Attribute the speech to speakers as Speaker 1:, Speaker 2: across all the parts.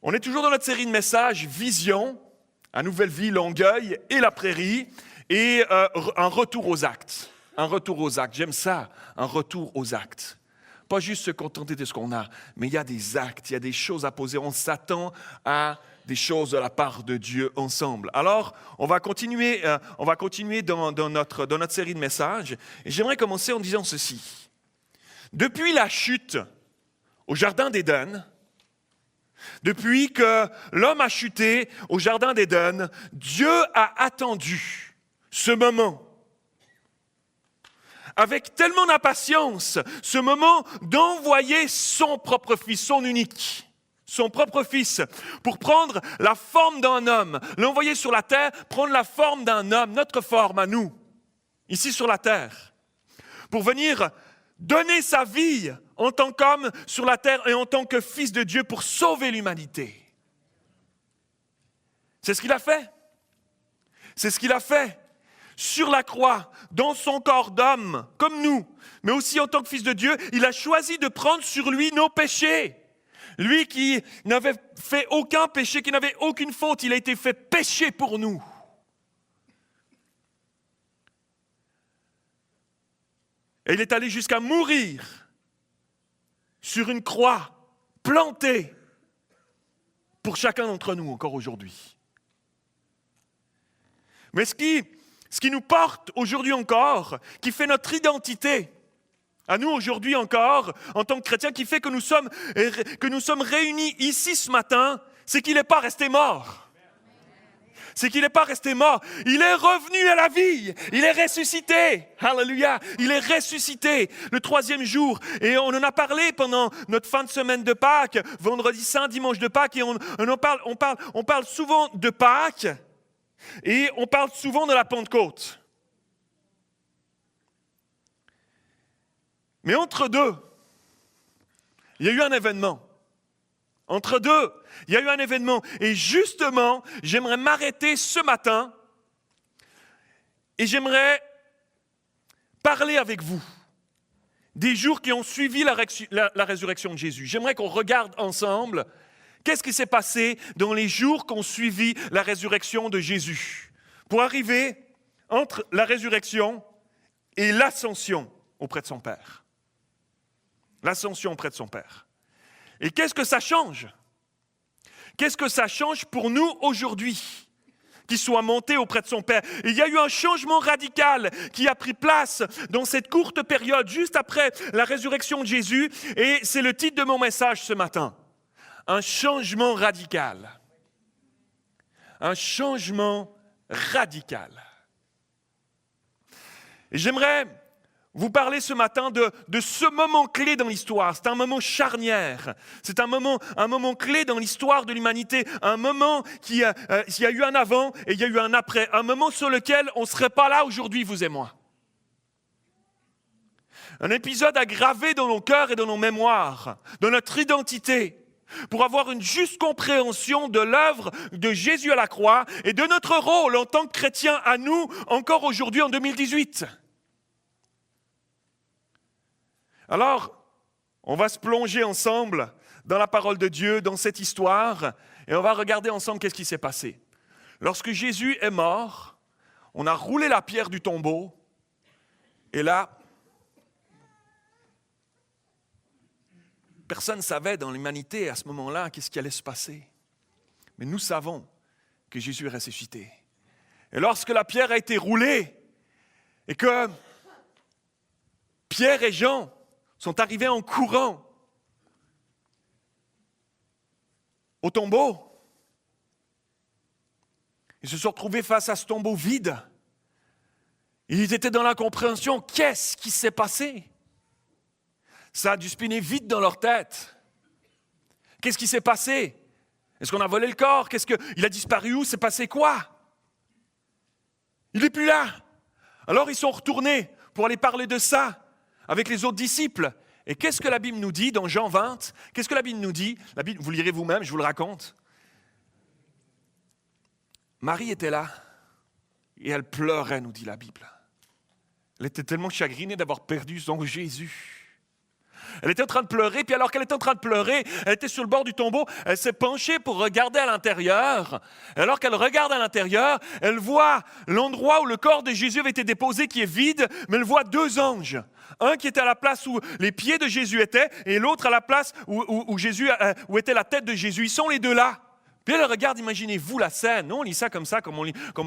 Speaker 1: On est toujours dans notre série de messages Vision, à Nouvelle-Vie, Longueuil et la Prairie, et un retour aux actes. Un retour aux actes, j'aime ça, un retour aux actes. Pas juste se contenter de ce qu'on a, mais il y a des actes, il y a des choses à poser. On s'attend à des choses de la part de Dieu ensemble. Alors, on va continuer dans notre série de messages. Et j'aimerais commencer en disant ceci. Depuis la chute au Jardin d'Éden, depuis que l'homme a chuté au Jardin d'Éden, Dieu a attendu ce moment. Avec tellement d'impatience, ce moment d'envoyer son propre fils, son unique, son propre fils, pour prendre la forme d'un homme, l'envoyer sur la terre, prendre la forme d'un homme, notre forme à nous, ici sur la terre, pour venir donner sa vie en tant qu'homme sur la terre et en tant que fils de Dieu pour sauver l'humanité. C'est ce qu'il a fait. C'est ce qu'il a fait. Sur la croix, dans son corps d'homme, comme nous, mais aussi en tant que fils de Dieu, il a choisi de prendre sur lui nos péchés. Lui qui n'avait fait aucun péché, qui n'avait aucune faute, il a été fait péché pour nous. Et il est allé jusqu'à mourir sur une croix plantée pour chacun d'entre nous encore aujourd'hui. Mais ce qui nous porte aujourd'hui encore, qui fait notre identité, à nous aujourd'hui encore, en tant que chrétiens, qui fait que nous sommes réunis ici ce matin, c'est qu'il n'est pas resté mort. C'est qu'il n'est pas resté mort. Il est revenu à la vie. Il est ressuscité. Alléluia. Il est ressuscité le 3e jour. Et on en a parlé pendant notre fin de semaine de Pâques, vendredi saint, dimanche de Pâques, et on parle souvent de Pâques. Et on parle souvent de la Pentecôte. Mais entre deux, il y a eu un événement. Entre deux, il y a eu un événement. Et justement, j'aimerais m'arrêter ce matin et j'aimerais parler avec vous des jours qui ont suivi la résurrection de Jésus. J'aimerais qu'on regarde ensemble qu'est-ce qui s'est passé dans les jours qui ont suivi la résurrection de Jésus, pour arriver entre la résurrection et l'ascension auprès de son Père. L'ascension auprès de son Père. Et qu'est-ce que ça change? Qu'est-ce que ça change pour nous aujourd'hui, qu'il soit monté auprès de son Père? Et il y a eu un changement radical qui a pris place dans cette courte période, juste après la résurrection de Jésus, et c'est le titre de mon message ce matin. Un changement radical. Un changement radical. Et j'aimerais vous parler ce matin de ce moment clé dans l'histoire. C'est un moment charnière. C'est un moment clé dans l'histoire de l'humanité. Un moment il y a eu un avant et il y a eu un après. Un moment sur lequel on ne serait pas là aujourd'hui, vous et moi. Un épisode à graver dans nos cœurs et dans nos mémoires, dans notre identité, pour avoir une juste compréhension de l'œuvre de Jésus à la croix et de notre rôle en tant que chrétiens à nous, encore aujourd'hui en 2018. Alors, on va se plonger ensemble dans la parole de Dieu, dans cette histoire, et on va regarder ensemble qu'est-ce qui s'est passé. Lorsque Jésus est mort, on a roulé la pierre du tombeau, et là, personne ne savait dans l'humanité à ce moment-là qu'est-ce qui allait se passer. Mais nous savons que Jésus est ressuscité. Et lorsque la pierre a été roulée, et que Pierre et Jean sont arrivés en courant au tombeau. Ils se sont retrouvés face à ce tombeau vide. Ils étaient dans l'incompréhension. Qu'est-ce qui s'est passé? Ça a dû spinner vite dans leur tête. Qu'est-ce qui s'est passé? Est-ce qu'on a volé le corps? Il a disparu où? C'est passé quoi? Il n'est plus là. Alors ils sont retournés pour aller parler de ça avec les autres disciples. Et qu'est-ce que la Bible nous dit dans Jean 20? Qu'est-ce que la Bible nous dit? La Bible, vous lirez vous-même, je vous le raconte. Marie était là et elle pleurait, nous dit la Bible. Elle était tellement chagrinée d'avoir perdu son Jésus. Elle était en train de pleurer, puis alors qu'elle était en train de pleurer, elle était sur le bord du tombeau, elle s'est penchée pour regarder à l'intérieur. Et alors qu'elle regarde à l'intérieur, elle voit l'endroit où le corps de Jésus avait été déposé qui est vide, mais elle voit 2 anges. Un qui était à la place où les pieds de Jésus étaient, et l'autre à la place où était la tête de Jésus. Ils sont les 2 là. Puis elle regarde, imaginez-vous la scène. Nous, on lit ça comme on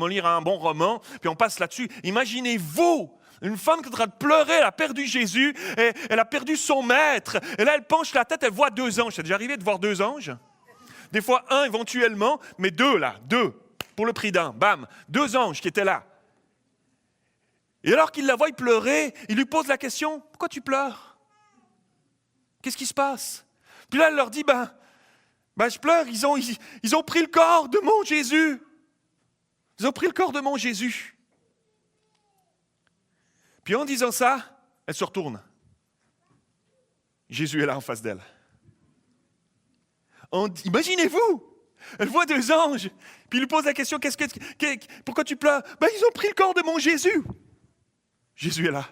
Speaker 1: lit un bon roman, puis on passe là-dessus. Imaginez-vous une femme qui est en train de pleurer, elle a perdu Jésus, et elle a perdu son maître. Et là, elle penche la tête, elle voit 2 anges. C'est déjà arrivé de voir 2 anges? Des fois, 1 éventuellement, mais 2 là, 2, pour le prix d'un. Bam, 2 anges qui étaient là. Et alors qu'il la voit pleurer, il lui pose la question, « Pourquoi tu pleures? Qu'est-ce qui se passe? » Puis là, elle leur dit, je pleure, ils ont pris le corps de mon Jésus. Ils ont pris le corps de mon Jésus. Puis en disant ça, elle se retourne. Jésus est là en face d'elle. Imaginez-vous, elle voit 2 anges, puis il lui pose la question, pourquoi tu pleures? Ils ont pris le corps de mon Jésus. Jésus est là.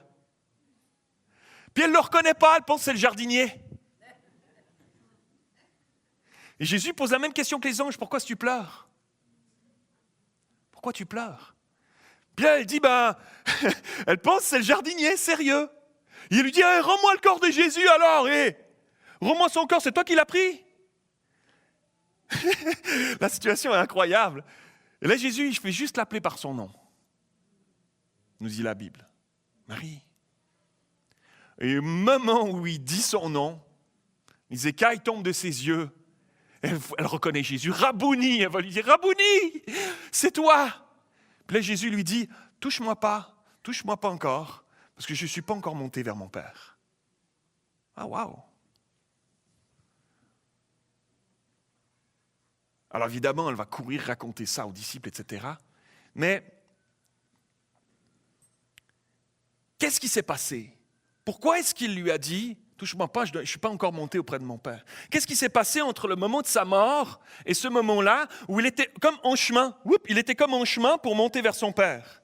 Speaker 1: Puis elle ne le reconnaît pas, elle pense que c'est le jardinier. Et Jésus pose la même question que les anges, pourquoi tu pleures? Pourquoi tu pleures? Puis là, elle dit, elle pense que c'est le jardinier, sérieux. Il lui dit, rends-moi le corps de Jésus alors, rends-moi son corps, c'est toi qui l'as pris? La situation est incroyable. Et là, Jésus, je vais juste l'appeler par son nom, nous dit la Bible. Marie. Et au moment où il dit son nom, les écailles tombent de ses yeux. Elle reconnaît Jésus. Rabouni, elle va lui dire, Rabouni, c'est toi. Puis là, Jésus lui dit, touche-moi pas encore, parce que je ne suis pas encore monté vers mon Père. Ah, waouh! Alors évidemment, elle va courir raconter ça aux disciples, etc. Mais qu'est-ce qui s'est passé? Pourquoi est-ce qu'il lui a dit, touche-moi pas, je ne suis pas encore monté auprès de mon Père? Qu'est-ce qui s'est passé entre le moment de sa mort et ce moment-là où il était comme en chemin? Il était comme en chemin pour monter vers son Père.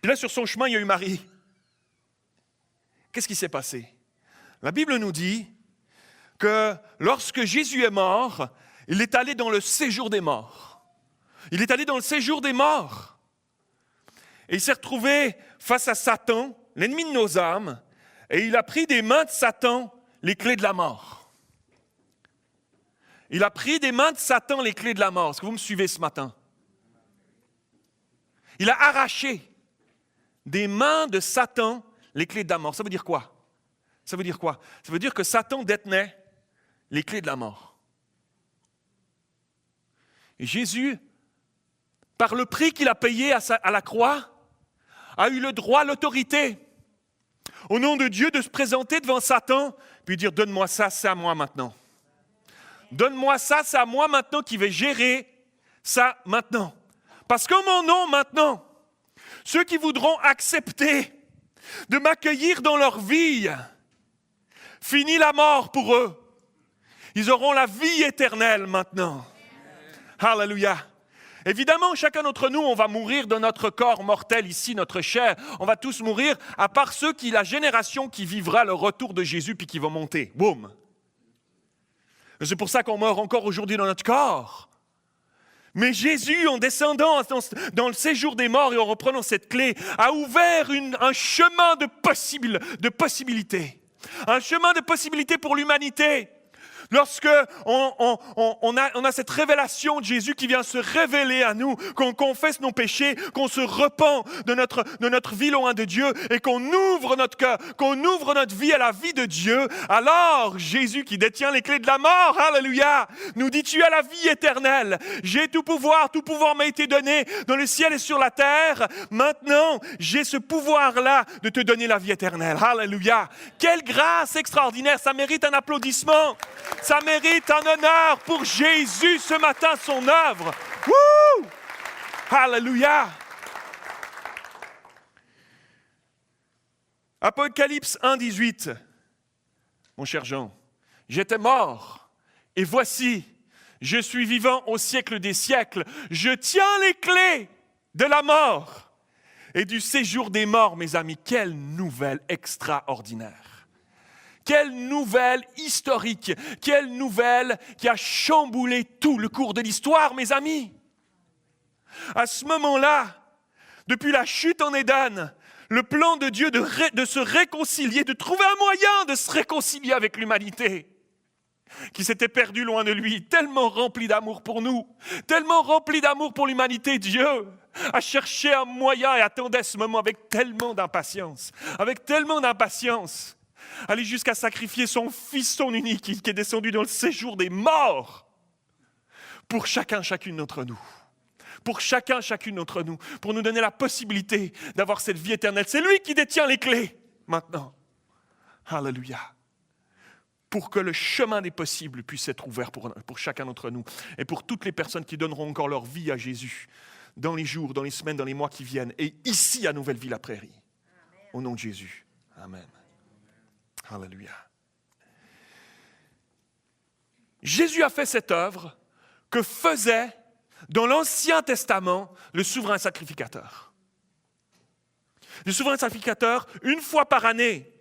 Speaker 1: Puis là, sur son chemin, il y a eu Marie. Qu'est-ce qui s'est passé? La Bible nous dit que lorsque Jésus est mort, il est allé dans le séjour des morts. Il est allé dans le séjour des morts. Et il s'est retrouvé face à Satan, l'ennemi de nos âmes, et il a pris des mains de Satan les clés de la mort. Il a pris des mains de Satan les clés de la mort. Est-ce que vous me suivez ce matin? Il a arraché des mains de Satan les clés de la mort. Ça veut dire quoi? Ça veut dire quoi? Ça veut dire que Satan détenait les clés de la mort. Et Jésus, par le prix qu'il a payé à la croix, a eu le droit, l'autorité, au nom de Dieu, de se présenter devant Satan, puis dire, donne-moi ça, c'est à moi maintenant. Donne-moi ça, c'est à moi maintenant qui vais gérer ça maintenant. Parce qu'en mon nom maintenant, ceux qui voudront accepter de m'accueillir dans leur vie, fini la mort pour eux. Ils auront la vie éternelle maintenant. Alléluia. Évidemment, chacun d'entre nous, on va mourir de notre corps mortel ici, notre chair. On va tous mourir, à part la génération qui vivra le retour de Jésus puis qui va monter. Boum. C'est pour ça qu'on meurt encore aujourd'hui dans notre corps. Mais Jésus, en descendant dans le séjour des morts et en reprenant cette clé, a ouvert un chemin de possibilités. Un chemin de possibilités pour l'humanité. Lorsque on a cette révélation de Jésus qui vient se révéler à nous, qu'on confesse nos péchés, qu'on se repent de notre vie loin de Dieu et qu'on ouvre notre cœur, qu'on ouvre notre vie à la vie de Dieu, alors Jésus qui détient les clés de la mort, alléluia, nous dit tu as la vie éternelle. J'ai tout pouvoir m'a été donné dans le ciel et sur la terre. Maintenant, j'ai ce pouvoir-là de te donner la vie éternelle. Alléluia. Quelle grâce extraordinaire, ça mérite un applaudissement. Ça mérite un honneur pour Jésus ce matin, son œuvre. Wouh! Alléluia! Apocalypse 1, 18. Mon cher Jean, j'étais mort, et voici, je suis vivant au siècle des siècles. Je tiens les clés de la mort et du séjour des morts, mes amis. Quelle nouvelle extraordinaire! Quelle nouvelle historique, quelle nouvelle qui a chamboulé tout le cours de l'histoire, mes amis. À ce moment-là, depuis la chute en Éden, le plan de Dieu de se réconcilier, de trouver un moyen de se réconcilier avec l'humanité, qui s'était perdue loin de lui, tellement rempli d'amour pour nous, tellement rempli d'amour pour l'humanité, Dieu a cherché un moyen et attendait ce moment avec tellement d'impatience, aller jusqu'à sacrifier son Fils, son unique, qui est descendu dans le séjour des morts, pour chacune d'entre nous. Pour chacune d'entre nous, pour nous donner la possibilité d'avoir cette vie éternelle. C'est lui qui détient les clés, maintenant. Alléluia. Pour que le chemin des possibles puisse être ouvert pour chacun d'entre nous et pour toutes les personnes qui donneront encore leur vie à Jésus dans les jours, dans les semaines, dans les mois qui viennent et ici à Nouvelle-Ville-la-Prairie. Au nom de Jésus. Amen. Alléluia. Jésus a fait cette œuvre que faisait dans l'Ancien Testament le souverain sacrificateur. Le souverain sacrificateur, une fois par année,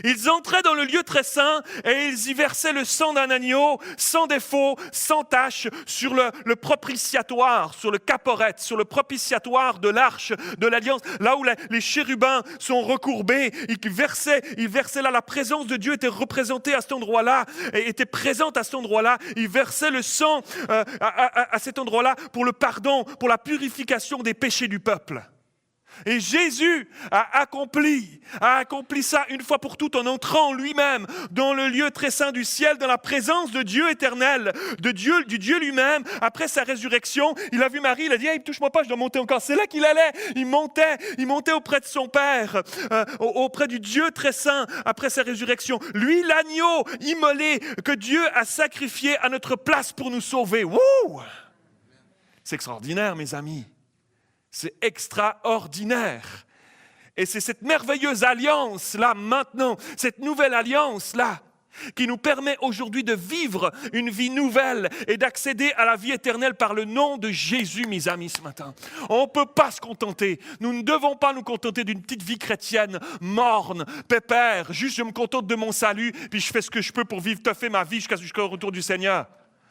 Speaker 1: ils entraient dans le lieu très saint et ils y versaient le sang d'un agneau, sans défaut, sans tache, sur le propitiatoire, sur le caporette, sur le propitiatoire de l'arche de l'Alliance, là où les chérubins sont recourbés. Ils versaient là, la présence de Dieu était représentée à cet endroit-là, et était présente à cet endroit-là. Ils versaient le sang à cet endroit-là pour le pardon, pour la purification des péchés du peuple. Et Jésus a accompli ça une fois pour toutes en entrant lui-même dans le lieu très saint du ciel, dans la présence de Dieu éternel, du Dieu lui-même. Après sa résurrection, il a vu Marie, il a dit « Hey, touche-moi pas, je dois monter encore. » C'est là qu'il allait. Il montait auprès de son Père, auprès du Dieu très saint après sa résurrection. Lui, l'agneau immolé que Dieu a sacrifié à notre place pour nous sauver. Wouh! C'est extraordinaire, mes amis. C'est extraordinaire. Et c'est cette merveilleuse alliance-là, maintenant, cette nouvelle alliance-là, qui nous permet aujourd'hui de vivre une vie nouvelle et d'accéder à la vie éternelle par le nom de Jésus, mes amis, ce matin. On ne peut pas se contenter. Nous ne devons pas nous contenter d'une petite vie chrétienne morne, pépère. Juste, je me contente de mon salut, puis je fais ce que je peux pour vivre, toffer ma vie jusqu'au retour du Seigneur.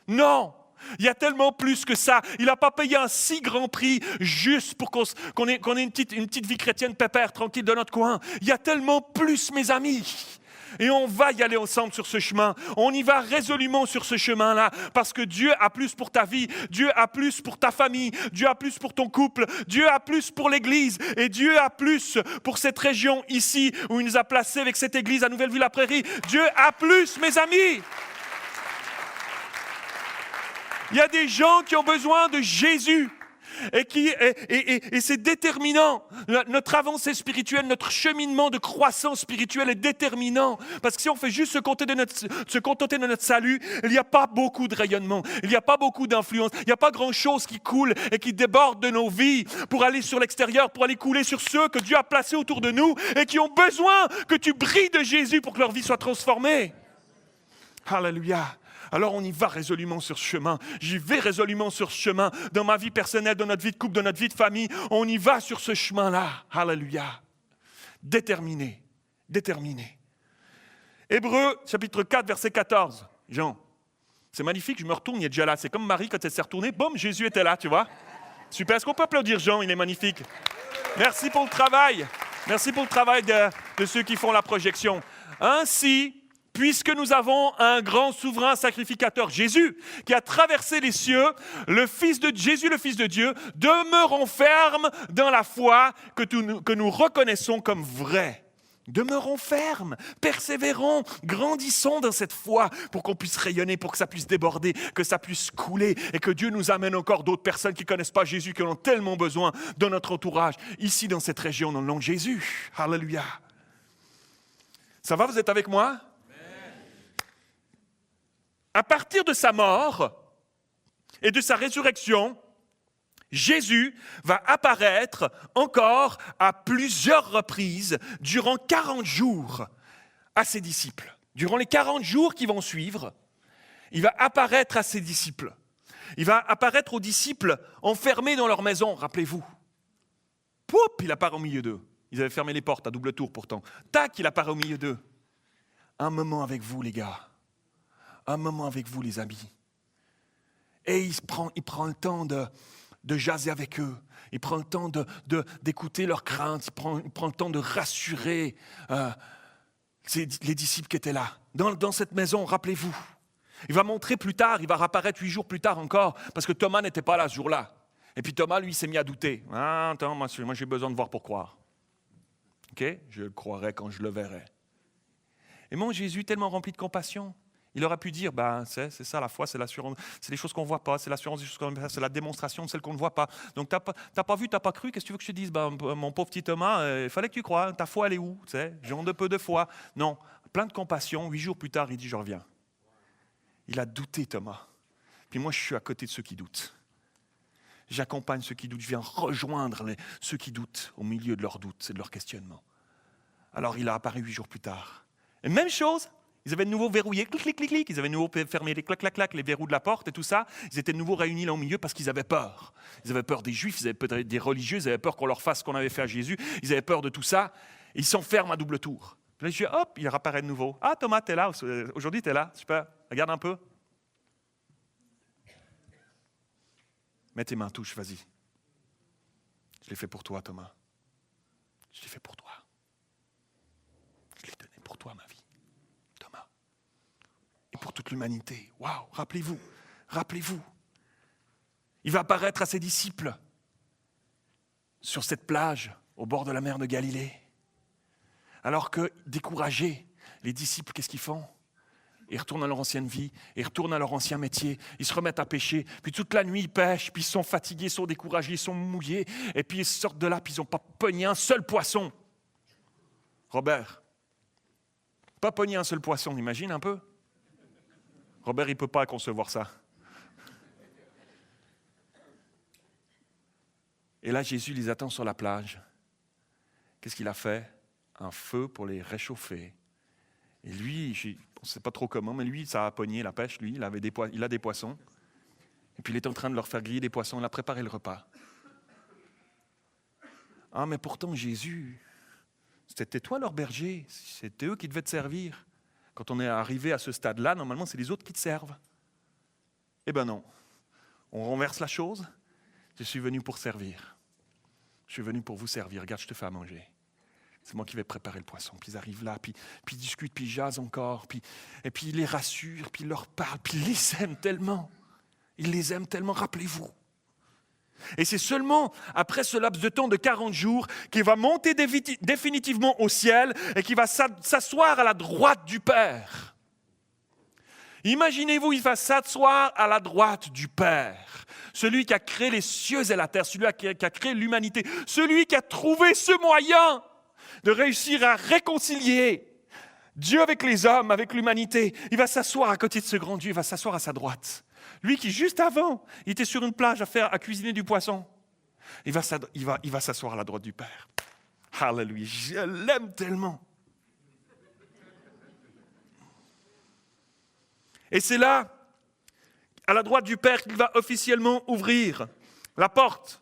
Speaker 1: Non! Il y a tellement plus que ça. Il n'a pas payé un si grand prix juste pour qu'on ait une petite vie chrétienne pépère, tranquille de notre coin. Il y a tellement plus, mes amis. Et on va y aller ensemble sur ce chemin. On y va résolument sur ce chemin-là parce que Dieu a plus pour ta vie. Dieu a plus pour ta famille. Dieu a plus pour ton couple. Dieu a plus pour l'Église. Et Dieu a plus pour cette région ici où il nous a placés avec cette Église à Nouvelle-Ville-la-Prairie. Dieu a plus, mes amis. Il y a des gens qui ont besoin de Jésus et c'est déterminant. Notre avancée spirituelle, notre cheminement de croissance spirituelle est déterminant. Parce que si on fait juste se contenter de notre salut, il n'y a pas beaucoup de rayonnement, il n'y a pas beaucoup d'influence, il n'y a pas grand-chose qui coule et qui déborde de nos vies pour aller sur l'extérieur, pour aller couler sur ceux que Dieu a placés autour de nous et qui ont besoin que tu brilles de Jésus pour que leur vie soit transformée. Alléluia. Alors on y va résolument sur ce chemin. J'y vais résolument sur ce chemin. Dans ma vie personnelle, dans notre vie de couple, dans notre vie de famille, on y va sur ce chemin-là. Alléluia. Déterminé. Hébreux, chapitre 4, verset 14. Jean, c'est magnifique, je me retourne, il est déjà là. C'est comme Marie, quand elle s'est retournée, boum, Jésus était là, tu vois. Super, est-ce qu'on peut applaudir Jean? Il est magnifique. Merci pour le travail. Merci pour le travail de ceux qui font la projection. Ainsi, puisque nous avons un grand souverain sacrificateur, Jésus, qui a traversé les cieux, Jésus, le Fils de Dieu, demeurons fermes dans la foi que nous reconnaissons comme vraie. Demeurons fermes, persévérons, grandissons dans cette foi pour qu'on puisse rayonner, pour que ça puisse déborder, que ça puisse couler et que Dieu nous amène encore d'autres personnes qui ne connaissent pas Jésus, qui en ont tellement besoin dans notre entourage, ici dans cette région, dans le nom de Jésus. Alléluia. Ça va, vous êtes avec moi? À partir de sa mort et de sa résurrection, Jésus va apparaître encore à plusieurs reprises durant 40 jours à ses disciples. Durant les 40 jours qui vont suivre, il va apparaître à ses disciples. Il va apparaître aux disciples enfermés dans leur maison, rappelez-vous. Poup, il apparaît au milieu d'eux. Ils avaient fermé les portes à double tour pourtant. Tac, il apparaît au milieu d'eux. un moment avec vous, les gars. Un moment avec vous, les amis. Et il prend le temps de jaser avec eux. Il prend le temps d'écouter leurs craintes. Il prend le temps de rassurer les disciples qui étaient là. Dans cette maison, rappelez-vous. Il va montrer plus tard, il va réapparaître 8 jours plus tard encore, parce que Thomas n'était pas là ce jour-là. Et puis Thomas, lui, s'est mis à douter. « Ah, attends, moi j'ai besoin de voir pour croire. » Ok, je le croirai quand je le verrai. Et mon Jésus, tellement rempli de compassion, il aurait pu dire, c'est ça la foi, c'est l'assurance, c'est les choses qu'on ne voit pas, c'est l'assurance des choses qu'on ne voit pas, c'est la démonstration de celles qu'on ne voit pas. Donc tu n'as pas vu, tu n'as pas cru, qu'est-ce que tu veux que je te dise? Mon pauvre petit Thomas, il fallait que tu crois, ta foi elle est où? Gens de peu de foi. Non, plein de compassion, 8 jours plus tard, il dit, je reviens. Il a douté Thomas. Puis moi je suis à côté de ceux qui doutent. J'accompagne ceux qui doutent, je viens rejoindre ceux qui doutent au milieu de leurs doutes et de leurs questionnements. Alors il a apparu 8 jours plus tard. Et même chose, ils avaient de nouveau verrouillé, clic, clic, clic, clic, ils avaient de nouveau fermé les clac, clac, clac, les verrous de la porte et tout ça. Ils étaient de nouveau réunis là au milieu parce qu'ils avaient peur. Ils avaient peur des Juifs, ils avaient peur des religieux, ils avaient peur qu'on leur fasse ce qu'on avait fait à Jésus, ils avaient peur de tout ça. Et ils s'enferment à double tour. Puis là, je dis, hop, il réapparaît de nouveau. Ah Thomas, t'es là, aujourd'hui t'es là, super, regarde un peu. Mets tes mains, touche, vas-y. Je l'ai fait pour toi, Thomas. Je l'ai fait pour toi. Je l'ai donné pour toi, ma vie, Thomas. Et pour toute l'humanité. Waouh, rappelez-vous. Il va apparaître à ses disciples sur cette plage, au bord de la mer de Galilée. Alors que, découragés, les disciples, qu'est-ce qu'ils font? Ils retournent à leur ancienne vie, ils retournent à leur ancien métier, ils se remettent à pêcher, puis toute la nuit ils pêchent, puis ils sont fatigués, ils sont découragés, ils sont mouillés, et puis ils sortent de là, puis ils n'ont pas pogné un seul poisson. Robert, pas pogné un seul poisson, imagine un peu. Robert, il ne peut pas concevoir ça. Et là, Jésus les attend sur la plage. Qu'est-ce qu'il a fait? Un feu pour les réchauffer. Et lui, on ne sait pas trop comment, mais lui, ça a pogné la pêche, lui, il a des poissons. Et puis il est en train de leur faire griller des poissons, il a préparé le repas. Ah, mais pourtant Jésus, c'était toi leur berger, c'était eux qui devaient te servir. Quand on est arrivé à ce stade-là, normalement, c'est les autres qui te servent. Eh bien non, on renverse la chose, je suis venu pour servir. Je suis venu pour vous servir, regarde, je te fais à manger. C'est moi qui vais préparer le poisson. Puis ils arrivent là, puis ils discutent, puis ils jasent encore, et puis il les rassure, puis il leur parle, puis il les aime tellement. Il les aime tellement, rappelez-vous. Et c'est seulement après ce laps de temps de 40 jours qu'il va monter définitivement au ciel et qu'il va s'asseoir à la droite du Père. Imaginez-vous, il va s'asseoir à la droite du Père. Celui qui a créé les cieux et la terre, celui qui a créé l'humanité, celui qui a trouvé ce moyen de réussir à réconcilier Dieu avec les hommes, avec l'humanité. Il va s'asseoir à côté de ce grand Dieu, il va s'asseoir à sa droite. Lui qui, juste avant, il était sur une plage à cuisiner du poisson. Il va s'asseoir à la droite du Père. Alléluia, je l'aime tellement. Et c'est là, à la droite du Père, qu'il va officiellement ouvrir la porte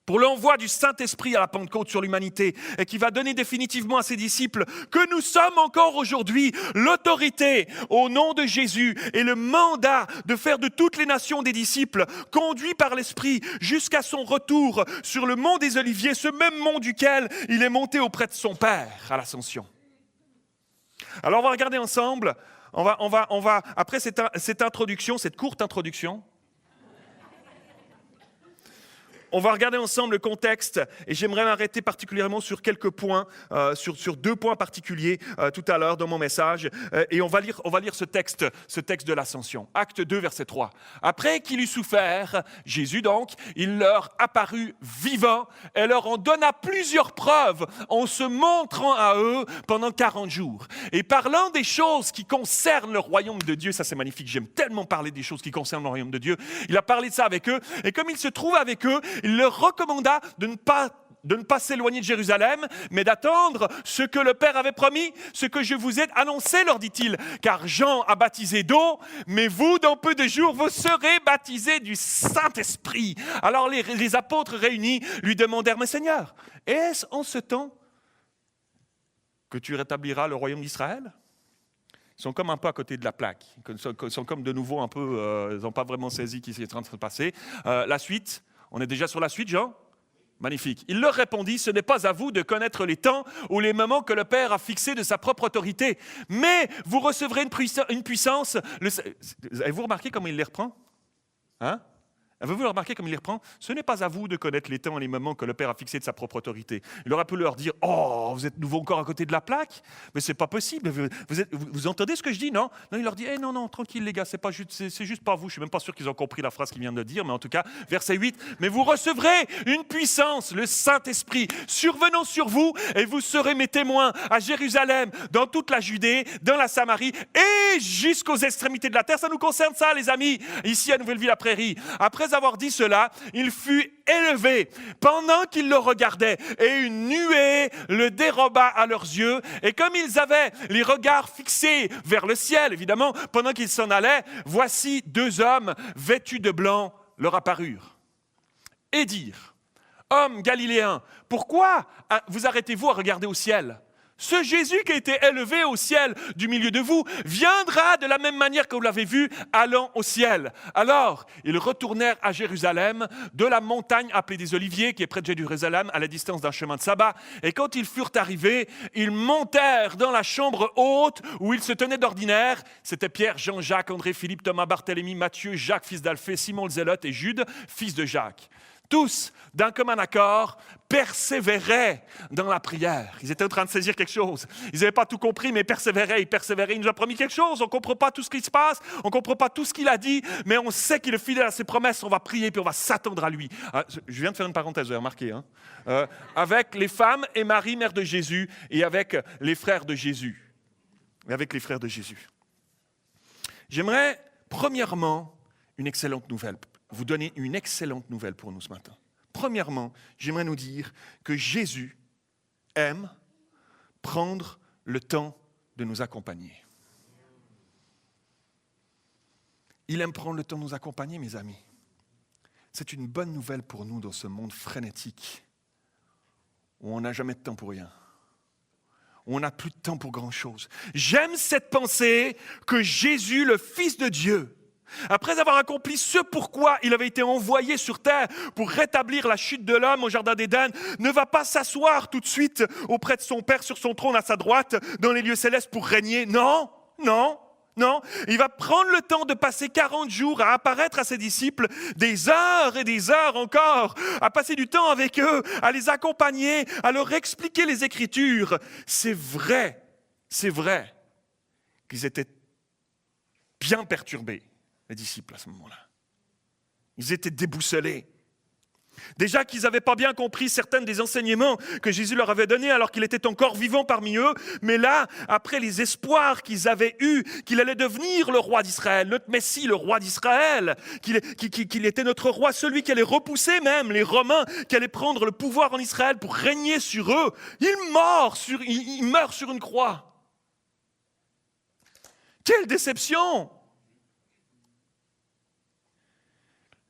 Speaker 1: pour l'envoi du Saint-Esprit à la Pentecôte sur l'humanité et qui va donner définitivement à ses disciples que nous sommes encore aujourd'hui l'autorité au nom de Jésus et le mandat de faire de toutes les nations des disciples conduits par l'Esprit jusqu'à son retour sur le mont des Oliviers, ce même mont duquel il est monté auprès de son Père à l'Ascension. Alors on va regarder ensemble, on va après cette introduction, cette courte introduction, on va regarder ensemble le contexte et j'aimerais m'arrêter particulièrement sur quelques points, sur 2 points particuliers tout à l'heure dans mon message. Et on va lire ce texte de l'Ascension. Acte 2, verset 3. Après qu'il eut souffert, Jésus donc, il leur apparut vivant et leur en donna plusieurs preuves en se montrant à eux pendant 40 jours. Et parlant des choses qui concernent le royaume de Dieu, ça c'est magnifique, j'aime tellement parler des choses qui concernent le royaume de Dieu, il a parlé de ça avec eux et comme il se trouve avec eux, il leur recommanda de ne pas s'éloigner de Jérusalem, mais d'attendre ce que le Père avait promis, ce que je vous ai annoncé, leur dit-il. Car Jean a baptisé d'eau, mais vous, dans peu de jours, vous serez baptisés du Saint-Esprit. Alors les apôtres réunis lui demandèrent, mais Seigneur, est-ce en ce temps que tu rétabliras le royaume d'Israël? Ils sont comme un peu à côté de la plaque. Ils sont comme de nouveau un peu, ils n'ont pas vraiment saisi ce qui est en train de se passer. La suite, on est déjà sur la suite, Jean? Magnifique. Il leur répondit, ce n'est pas à vous de connaître les temps ou les moments que le Père a fixés de sa propre autorité, mais vous recevrez une puissance. Avez-vous remarqué comment il les reprend? Hein? Avez-vous remarqué comme il les reprend? Ce n'est pas à vous de connaître les temps et les moments que le Père a fixés de sa propre autorité. Il aurait pu leur dire, oh, vous êtes nouveau encore à côté de la plaque? Mais c'est pas possible. Vous entendez ce que je dis, non? Non, il leur dit, non, tranquille les gars, c'est juste pas vous. Je suis même pas sûr qu'ils ont compris la phrase qu'il vient de dire, mais en tout cas, verset 8, mais vous recevrez une puissance, le Saint-Esprit, survenant sur vous, et vous serez mes témoins à Jérusalem, dans toute la Judée, dans la Samarie, et jusqu'aux extrémités de la terre. Ça nous concerne ça, les amis, ici à Nouvelleville-la-Prairie. Après avoir dit cela, il fut élevé pendant qu'ils le regardaient et une nuée le déroba à leurs yeux. Et comme ils avaient les regards fixés vers le ciel, évidemment, pendant qu'ils s'en allaient, voici 2 hommes vêtus de blanc leur apparurent et dirent, « Hommes galiléens, pourquoi vous arrêtez-vous à regarder au ciel ? Ce Jésus qui a été élevé au ciel du milieu de vous viendra de la même manière que vous l'avez vu allant au ciel. » Alors, ils retournèrent à Jérusalem, de la montagne appelée des Oliviers, qui est près de Jérusalem, à la distance d'un chemin de sabbat. Et quand ils furent arrivés, ils montèrent dans la chambre haute où ils se tenaient d'ordinaire. C'était Pierre, Jean, Jacques, André, Philippe, Thomas, Barthélemy, Matthieu, Jacques, fils d'Alphée, Simon le Zélote et Jude, fils de Jacques. Tous, d'un commun accord, persévéraient dans la prière. Ils étaient en train de saisir quelque chose. Ils n'avaient pas tout compris, mais ils persévéraient. Il nous a promis quelque chose. On ne comprend pas tout ce qui se passe. On ne comprend pas tout ce qu'il a dit, mais on sait qu'il est fidèle à ses promesses. On va prier, puis on va s'attendre à lui. Je viens de faire une parenthèse, vous avez remarqué. Avec les femmes et Marie, mère de Jésus, et avec les frères de Jésus. J'aimerais, premièrement, une excellente nouvelle. Vous donner une excellente nouvelle pour nous ce matin. Premièrement, j'aimerais nous dire que Jésus aime prendre le temps de nous accompagner. Il aime prendre le temps de nous accompagner, mes amis. C'est une bonne nouvelle pour nous dans ce monde frénétique où on n'a jamais de temps pour rien, où on n'a plus de temps pour grand-chose. J'aime cette pensée que Jésus, le Fils de Dieu, après avoir accompli ce pourquoi il avait été envoyé sur terre pour rétablir la chute de l'homme au jardin d'Éden, ne va pas s'asseoir tout de suite auprès de son Père sur son trône à sa droite dans les lieux célestes pour régner. Non. Il va prendre le temps de passer 40 jours à apparaître à ses disciples, des heures et des heures encore, à passer du temps avec eux, à les accompagner, à leur expliquer les Écritures. C'est vrai qu'ils étaient bien perturbés, les disciples, à ce moment-là. Ils étaient déboussolés. Déjà qu'ils n'avaient pas bien compris certains des enseignements que Jésus leur avait donnés alors qu'il était encore vivant parmi eux. Mais là, après les espoirs qu'ils avaient eus, qu'il allait devenir le roi d'Israël, notre Messie, le roi d'Israël, qu'il était notre roi, celui qui allait repousser même les Romains, qui allait prendre le pouvoir en Israël pour régner sur eux, il meurt sur une croix. Quelle déception!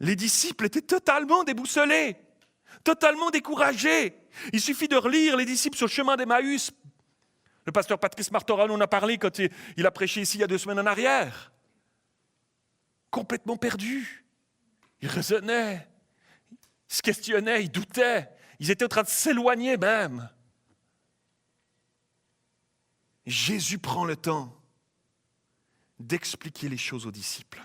Speaker 1: Les disciples étaient totalement déboussolés, totalement découragés. Il suffit de relire les disciples sur le chemin d'Emmaüs. Le pasteur Patrice Martoral en a parlé quand il a prêché ici il y a 2 semaines en arrière. Complètement perdus. Ils raisonnaient, ils se questionnaient, ils doutaient. Ils étaient en train de s'éloigner même. Jésus prend le temps d'expliquer les choses aux disciples,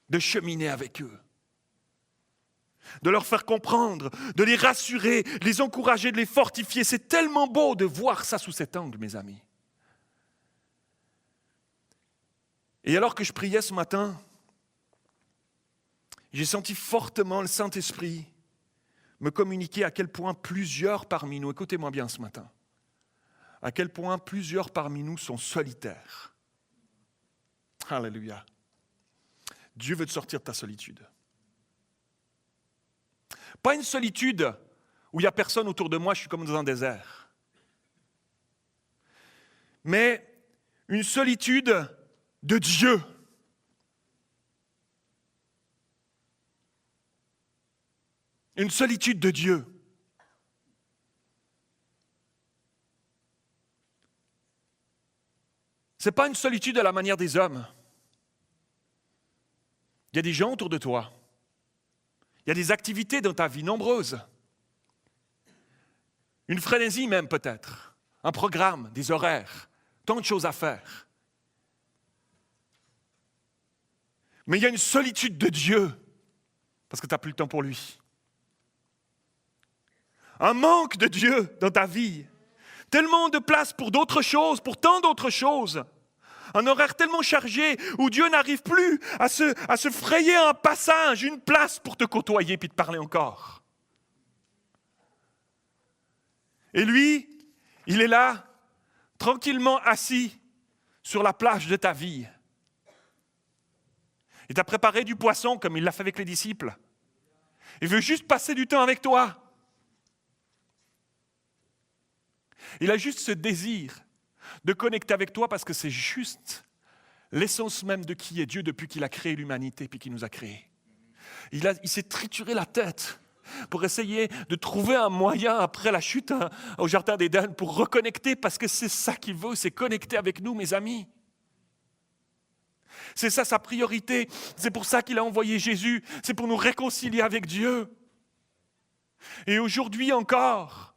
Speaker 1: de cheminer avec eux, de leur faire comprendre, de les rassurer, de les encourager, de les fortifier. C'est tellement beau de voir ça sous cet angle, mes amis. Et alors que je priais ce matin, j'ai senti fortement le Saint-Esprit me communiquer à quel point plusieurs parmi nous, écoutez-moi bien ce matin, à quel point plusieurs parmi nous sont solitaires. Alléluia. Dieu veut te sortir de ta solitude. Pas une solitude où il n'y a personne autour de moi, je suis comme dans un désert. Mais une solitude de Dieu. Une solitude de Dieu. Ce n'est pas une solitude à la manière des hommes. Il y a des gens autour de toi. Il y a des activités dans ta vie nombreuses. Une frénésie même peut-être. Un programme, des horaires, tant de choses à faire. Mais il y a une solitude de Dieu parce que tu n'as plus le temps pour lui. Un manque de Dieu dans ta vie. Tellement de place pour d'autres choses, pour tant d'autres choses. Un horaire tellement chargé où Dieu n'arrive plus à se frayer un passage, une place pour te côtoyer puis te parler encore. Et lui, il est là, tranquillement assis sur la plage de ta vie. Il t'a préparé du poisson comme il l'a fait avec les disciples. Il veut juste passer du temps avec toi. Il a juste ce désir de connecter avec toi parce que c'est juste l'essence même de qui est Dieu depuis qu'il a créé l'humanité puis qu'il nous a créés. Il s'est trituré la tête pour essayer de trouver un moyen après la chute au jardin d'Éden pour reconnecter parce que c'est ça qu'il veut, c'est connecter avec nous, mes amis. C'est ça sa priorité. C'est pour ça qu'il a envoyé Jésus. C'est pour nous réconcilier avec Dieu. Et aujourd'hui encore,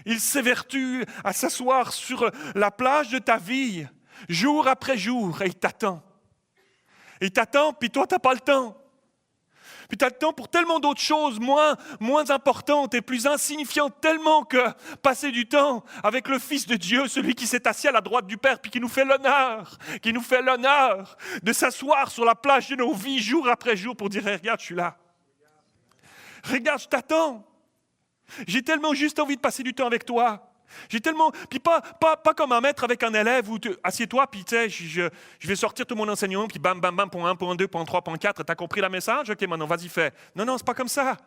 Speaker 1: il s'évertue à s'asseoir sur la plage de ta vie, jour après jour, et il t'attend. Il t'attend, puis toi, tu n'as pas le temps. Puis tu as le temps pour tellement d'autres choses moins importantes et plus insignifiantes, tellement que passer du temps avec le Fils de Dieu, celui qui s'est assis à la droite du Père, puis qui nous fait l'honneur de s'asseoir sur la plage de nos vies jour après jour pour dire hey, « Regarde, je suis là. Regarde, je t'attends. J'ai tellement juste envie de passer du temps avec toi. » J'ai tellement, puis pas comme un maître avec un élève où assieds-toi, puis tu sais, je vais sortir tout mon enseignement, puis bam, bam, bam, point 1, point 2, point 3, point 4, t'as compris le message? Ok, maintenant, vas-y, fais. Non, c'est pas comme ça.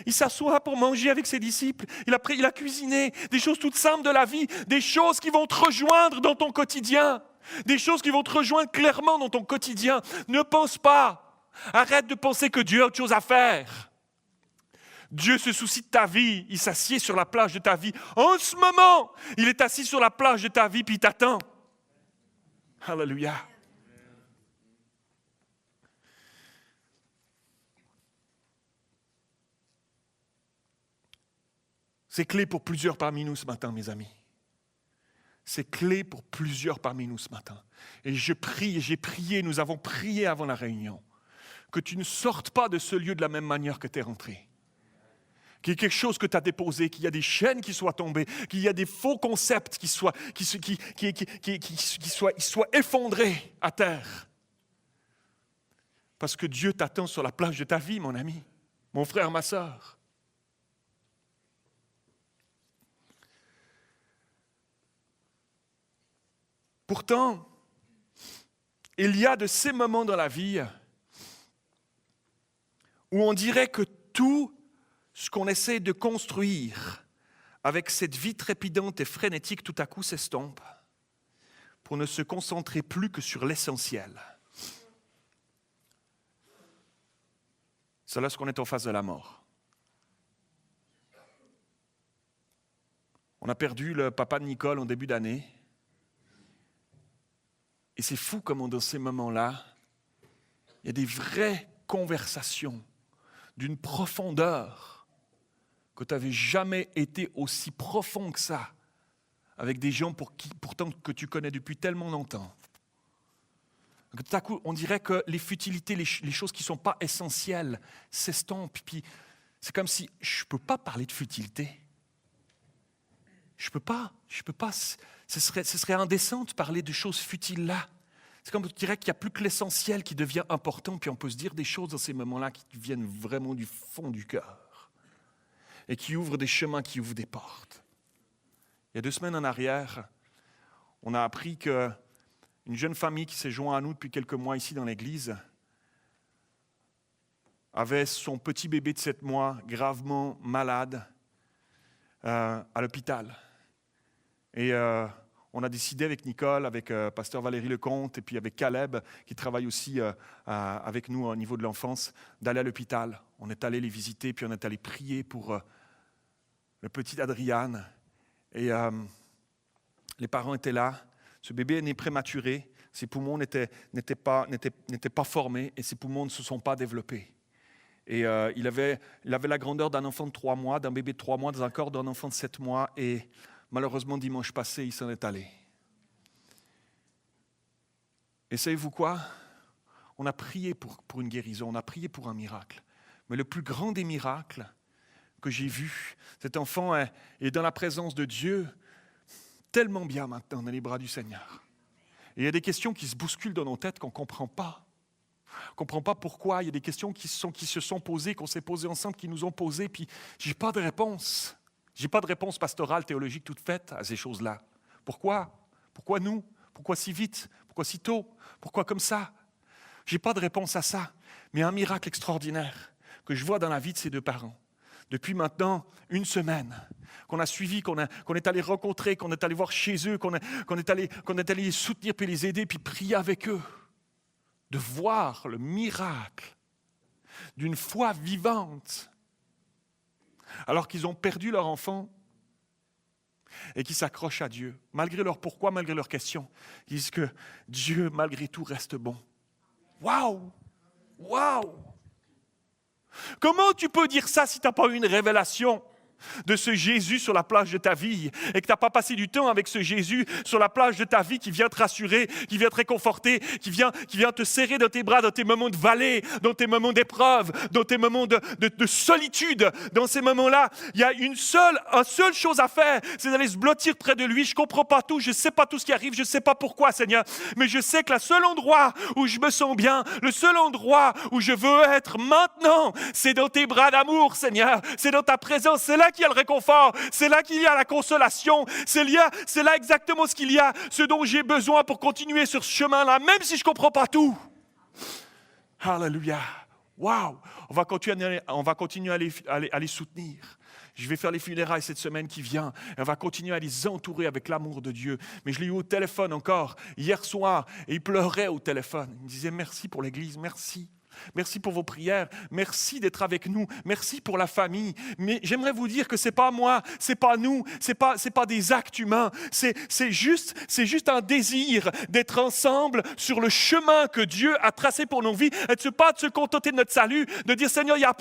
Speaker 1: Il s'assoit pour manger avec ses disciples. Il a cuisiné des choses toutes simples de la vie, des choses qui vont te rejoindre dans ton quotidien, des choses qui vont te rejoindre clairement dans ton quotidien. Ne pense pas. Arrête de penser que Dieu a autre chose à faire. Dieu se soucie de ta vie, il s'assied sur la plage de ta vie. En ce moment, il est assis sur la plage de ta vie, puis il t'attend. Alléluia. C'est clé pour plusieurs parmi nous ce matin, mes amis. C'est clé pour plusieurs parmi nous ce matin. Et j'ai prié, nous avons prié avant la réunion, que tu ne sortes pas de ce lieu de la même manière que tu es rentré. Qu'il y ait quelque chose que tu as déposé, qu'il y a des chaînes qui soient tombées, qu'il y a des faux concepts qui soient effondrés à terre. Parce que Dieu t'attend sur la plage de ta vie, mon ami, mon frère, ma sœur. Pourtant, il y a de ces moments dans la vie où on dirait que tout ce qu'on essaie de construire avec cette vie trépidante et frénétique, tout à coup s'estompe pour ne se concentrer plus que sur l'essentiel. C'est lorsqu'on est en face de la mort. On a perdu le papa de Nicole en début d'année. Et c'est fou comment dans ces moments-là, il y a des vraies conversations d'une profondeur que tu n'avais jamais été aussi profond que ça, avec des gens pourtant que tu connais depuis tellement longtemps. Que tout à coup, on dirait que les futilités, les choses qui ne sont pas essentielles s'estompent. Puis c'est comme si, je ne peux pas parler de futilité. Je peux pas. Ce serait indécent de parler de choses futiles là. C'est comme on dirait qu'il n'y a plus que l'essentiel qui devient important, puis on peut se dire des choses dans ces moments-là qui viennent vraiment du fond du cœur. Et qui ouvre des chemins, qui ouvre des portes. Il y a 2 semaines en arrière, on a appris qu'une jeune famille qui s'est jointe à nous depuis quelques mois ici dans l'église avait son petit bébé de 7 mois gravement malade à l'hôpital. Et on a décidé avec Nicole, avec pasteur Valérie Lecomte et puis avec Caleb, qui travaille aussi avec nous au niveau de l'enfance, d'aller à l'hôpital. On est allé les visiter, puis on est allé prier pour le petit Adrian. Et les parents étaient là, Ce bébé est né prématuré, ses poumons n'étaient pas formés et ses poumons ne se sont pas développés. Et il avait la grandeur d'un enfant de 3 mois, d'un bébé de 3 mois, dans un corps d'un enfant de 7 mois. Et malheureusement, dimanche passé, il s'en est allé. Et savez-vous quoi? On a prié pour une guérison, on a prié pour un miracle. Mais le plus grand des miracles que j'ai vu, cet enfant est dans la présence de Dieu, tellement bien maintenant dans les bras du Seigneur. Et il y a des questions qui se bousculent dans nos têtes qu'on ne comprend pas. On ne comprend pas pourquoi. Il y a des questions qui se sont posées, qu'on s'est posées ensemble, qui nous ont posées, puis je n'ai pas de réponse. Je n'ai pas de réponse pastorale, théologique toute faite à ces choses-là. Pourquoi? Pourquoi nous? Pourquoi si vite? Pourquoi si tôt? Pourquoi comme ça? Je n'ai pas de réponse à ça. Mais un miracle extraordinaire que je vois dans la vie de ces 2 parents. Depuis maintenant 1 semaine, qu'on a suivi, qu'on est allé rencontrer, qu'on est allé voir chez eux, qu'on est allé les soutenir, puis les aider, puis prier avec eux. De voir le miracle d'une foi vivante, alors qu'ils ont perdu leur enfant et qui s'accrochent à Dieu, malgré leur pourquoi, malgré leurs questions. Ils disent que Dieu, malgré tout, reste bon. Waouh! Waouh! Comment tu peux dire ça si tu n'as pas eu une révélation de ce Jésus sur la plage de ta vie et que tu n'as pas passé du temps avec ce Jésus sur la plage de ta vie qui vient te rassurer, qui vient te réconforter, qui vient te serrer dans tes bras dans tes moments de vallée, dans tes moments d'épreuve, dans tes moments de solitude. Dans ces moments-là, il y a une seule chose à faire, c'est d'aller se blottir près de lui. Je ne comprends pas tout, je ne sais pas tout ce qui arrive, je ne sais pas pourquoi, Seigneur, mais je sais que le seul endroit où je me sens bien, le seul endroit où je veux être maintenant, c'est dans tes bras d'amour, Seigneur. C'est dans ta présence, c'est là qu'il y a le réconfort, c'est là qu'il y a la consolation, c'est là exactement ce qu'il y a, ce dont j'ai besoin pour continuer sur ce chemin-là, même si je ne comprends pas tout. Alléluia. Waouh. On va continuer à les soutenir. Je vais faire les funérailles cette semaine qui vient. Et on va continuer à les entourer avec l'amour de Dieu. Mais je l'ai eu au téléphone encore hier soir et il pleurait au téléphone. Il me disait merci pour l'Église, merci. Merci pour vos prières, merci d'être avec nous, merci pour la famille. Mais j'aimerais vous dire que c'est pas moi, c'est pas nous, c'est pas des actes humains, c'est juste un désir d'être ensemble sur le chemin que Dieu a tracé pour nos vies, et pas de se contenter de notre salut, de dire Seigneur, il y a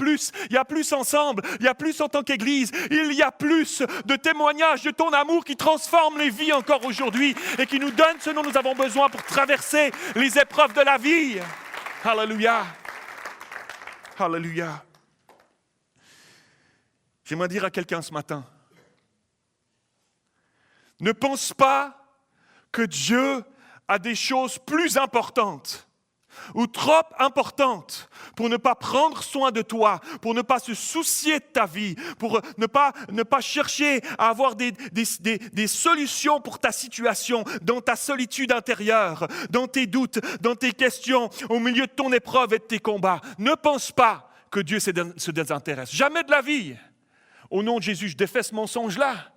Speaker 1: plus ensemble, il y a plus en tant qu'Église, il y a plus de témoignages de ton amour qui transforme les vies encore aujourd'hui et qui nous donne ce dont nous avons besoin pour traverser les épreuves de la vie. Alléluia. Alléluia. J'aimerais dire à quelqu'un ce matin, ne pense pas que Dieu a des choses plus importantes ou trop importantes pour ne pas prendre soin de toi, pour ne pas se soucier de ta vie, pour ne pas chercher à avoir des solutions pour ta situation, dans ta solitude intérieure, dans tes doutes, dans tes questions, au milieu de ton épreuve et de tes combats. Ne pense pas que Dieu se désintéresse. Jamais de la vie. Au nom de Jésus, je défais ce mensonge-là.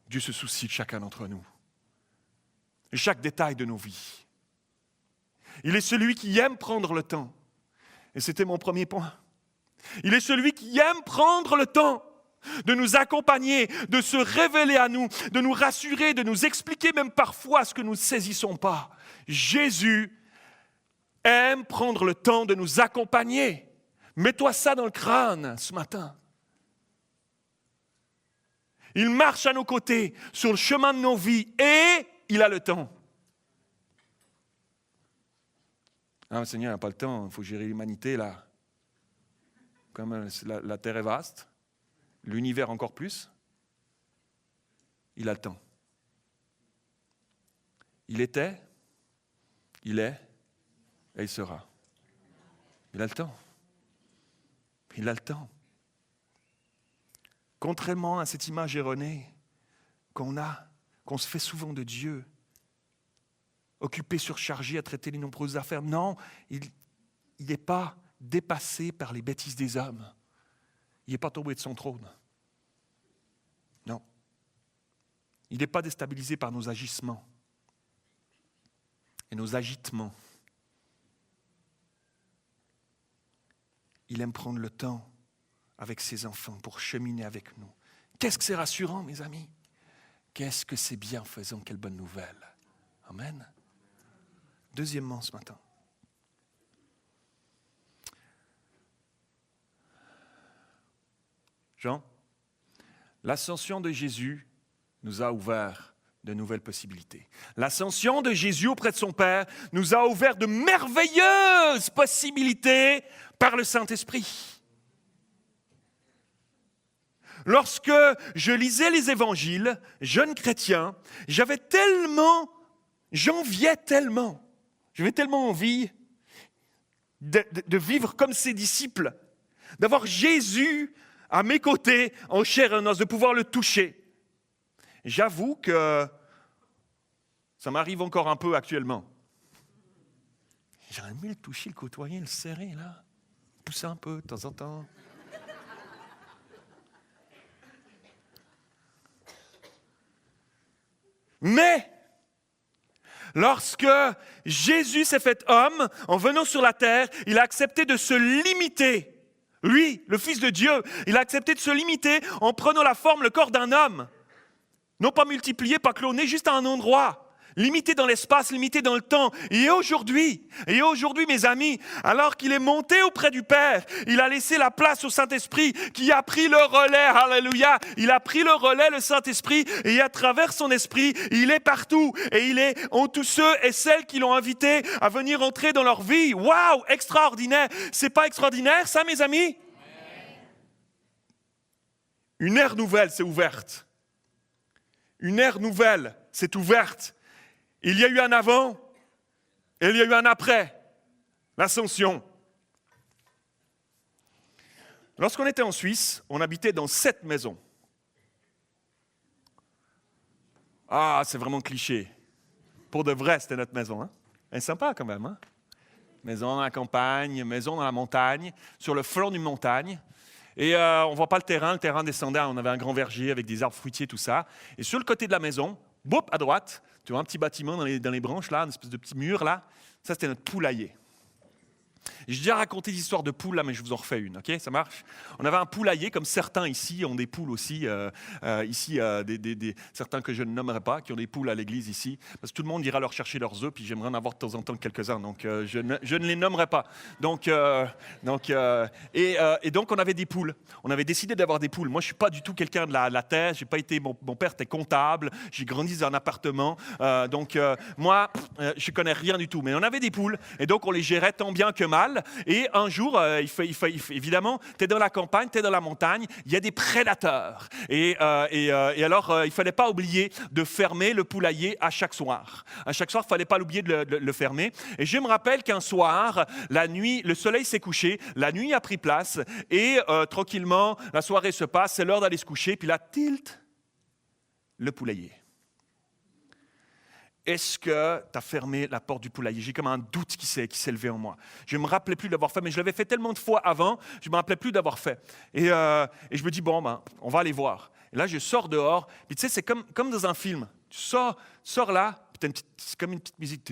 Speaker 1: Dieu se soucie de chacun d'entre nous. Et chaque détail de nos vies. Il est celui qui aime prendre le temps. Et c'était mon premier point. Il est celui qui aime prendre le temps de nous accompagner, de se révéler à nous, de nous rassurer, de nous expliquer même parfois ce que nous ne saisissons pas. Jésus aime prendre le temps de nous accompagner. Mets-toi ça dans le crâne ce matin. Il marche à nos côtés sur le chemin de nos vies et il a le temps. Ah, le Seigneur n'a pas le temps, il faut gérer l'humanité là. Comme la terre est vaste, l'univers encore plus, il a le temps. Il était, il est et il sera. Il a le temps. Il a le temps. Contrairement à cette image erronée qu'on se fait souvent de Dieu, occupé, surchargé à traiter les nombreuses affaires. Non, il n'est pas dépassé par les bêtises des hommes. Il n'est pas tombé de son trône. Non. Il n'est pas déstabilisé par nos agissements et nos agitements. Il aime prendre le temps avec ses enfants pour cheminer avec nous. Qu'est-ce que c'est rassurant, mes amis? Qu'est-ce que c'est bienfaisant, quelle bonne nouvelle. Amen. Deuxièmement ce matin. Jean, l'ascension de Jésus nous a ouvert de nouvelles possibilités. L'ascension de Jésus auprès de son Père nous a ouvert de merveilleuses possibilités par le Saint-Esprit. Lorsque je lisais les évangiles, jeune chrétien, j'avais tellement envie de vivre comme ses disciples, d'avoir Jésus à mes côtés, en chair et en os, de pouvoir le toucher. J'avoue que ça m'arrive encore un peu actuellement. J'aurais aimé le toucher, le côtoyer, le serrer, là. Pousser un peu de temps en temps. Mais, lorsque Jésus s'est fait homme, en venant sur la terre, il a accepté de se limiter. Lui, le Fils de Dieu, il a accepté de se limiter en prenant la forme, le corps d'un homme. Non pas multiplié, pas cloné, juste à un endroit. Limité dans l'espace, limité dans le temps. Et aujourd'hui, mes amis, alors qu'il est monté auprès du Père, il a laissé la place au Saint-Esprit qui a pris le relais. Alléluia. Il a pris le relais, le Saint-Esprit, et à travers son esprit, il est partout. Et il est en tous ceux et celles qui l'ont invité à venir entrer dans leur vie. Waouh, extraordinaire. C'est pas extraordinaire, ça, mes amis? Une ère nouvelle s'est ouverte. Une ère nouvelle s'est ouverte. Il y a eu un avant et il y a eu un après. L'ascension. Lorsqu'on était en Suisse, on habitait dans 7 maisons. Ah, c'est vraiment cliché. Pour de vrai, c'était notre maison. Hein? Elle est sympa quand même. Hein? Maison dans la campagne, maison dans la montagne, sur le flanc d'une montagne. Et on ne voit pas le terrain descendait, on avait un grand verger avec des arbres fruitiers, tout ça. Et sur le côté de la maison, boum, à droite, tu vois un petit bâtiment dans les branches, là, une espèce de petit mur, là. Ça, c'était notre poulailler. J'ai déjà raconté l'histoire de poules, là, mais je vous en refais une, ok? Ça marche? On avait un poulailler, comme certains ici ont des poules aussi, certains que je ne nommerai pas, qui ont des poules à l'église ici, parce que tout le monde ira leur chercher leurs œufs, puis j'aimerais en avoir de temps en temps quelques-uns, donc je ne les nommerai pas. Donc, on avait des poules. On avait décidé d'avoir des poules. Moi, je ne suis pas du tout quelqu'un de la terre, j'ai pas été, mon père était comptable, j'ai grandi dans un appartement, moi, je ne connais rien du tout, mais on avait des poules, et donc on les gérait tant bien que mal. Et un jour, évidemment, tu es dans la campagne, tu es dans la montagne, il y a des prédateurs. Et alors, il ne fallait pas oublier de fermer le poulailler à chaque soir. À chaque soir, il ne fallait pas l'oublier de le fermer. Et je me rappelle qu'un soir, la nuit, le soleil s'est couché, la nuit a pris place, et tranquillement, la soirée se passe, c'est l'heure d'aller se coucher, puis là, tilt, le poulailler. Est-ce que tu as fermé la porte du poulailler? J'ai comme un doute qui s'est levé en moi. Je ne me rappelais plus de l'avoir fait, mais je l'avais fait tellement de fois avant, je ne me rappelais plus d'avoir fait. Et je me dis, bon, on va aller voir. Et là, je sors dehors, puis tu sais, c'est comme dans un film. Tu sors là, puis c'est comme une petite musique.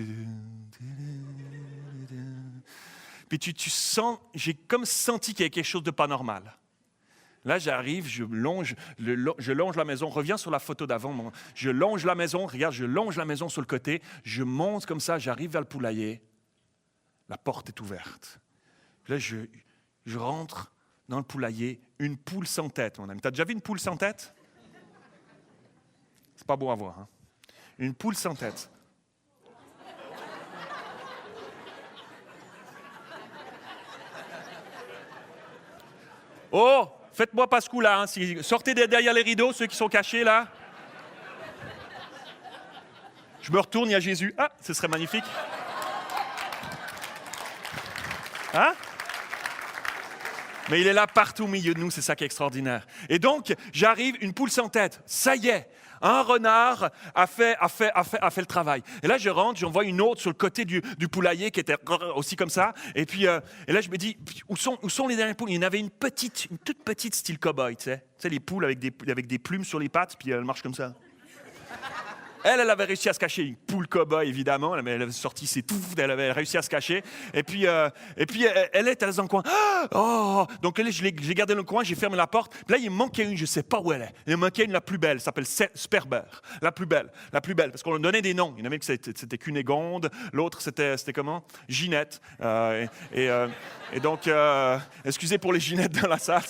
Speaker 1: Puis tu sens, j'ai comme senti qu'il y avait quelque chose de pas normal. Là, j'arrive, je longe la maison, reviens sur la photo d'avant, je longe la maison, regarde, je longe la maison sur le côté, je monte comme ça, j'arrive vers le poulailler, la porte est ouverte. Là, je rentre dans le poulailler, une poule sans tête, mon ami. Tu as déjà vu une poule sans tête? C'est pas beau à voir, hein? Une poule sans tête. Oh! Faites-moi pas ce coup-là. Hein. Sortez derrière les rideaux, ceux qui sont cachés là. Je me retourne, il y a Jésus. Ah, ce serait magnifique. Hein? Mais il est là partout au milieu de nous, c'est ça qui est extraordinaire. Et donc, j'arrive, une poule sans tête. Ça y est, un renard a fait le travail. Et là, je rentre, j'en vois une autre sur le côté du poulailler qui était aussi comme ça. Et puis, et là, je me dis, où sont les dernières poules? Il y en avait une toute petite style cow-boy, tu sais les poules avec des plumes sur les pattes, puis elles marchent comme ça. Elle avait réussi à se cacher, une poule cow-boy évidemment, elle avait sorti ses touffes, elle avait réussi à se cacher. Et puis elle était dans un coin. Oh! Donc j'ai gardé le coin, j'ai fermé la porte. Puis là, il manquait une, je ne sais pas où elle est. Il manquait une, la plus belle, elle s'appelle Sperber. La plus belle, parce qu'on leur donnait des noms. Il y en avait que c'était Cunégonde, l'autre c'était comment? Ginette. Et donc, excusez pour les Ginettes dans la salle.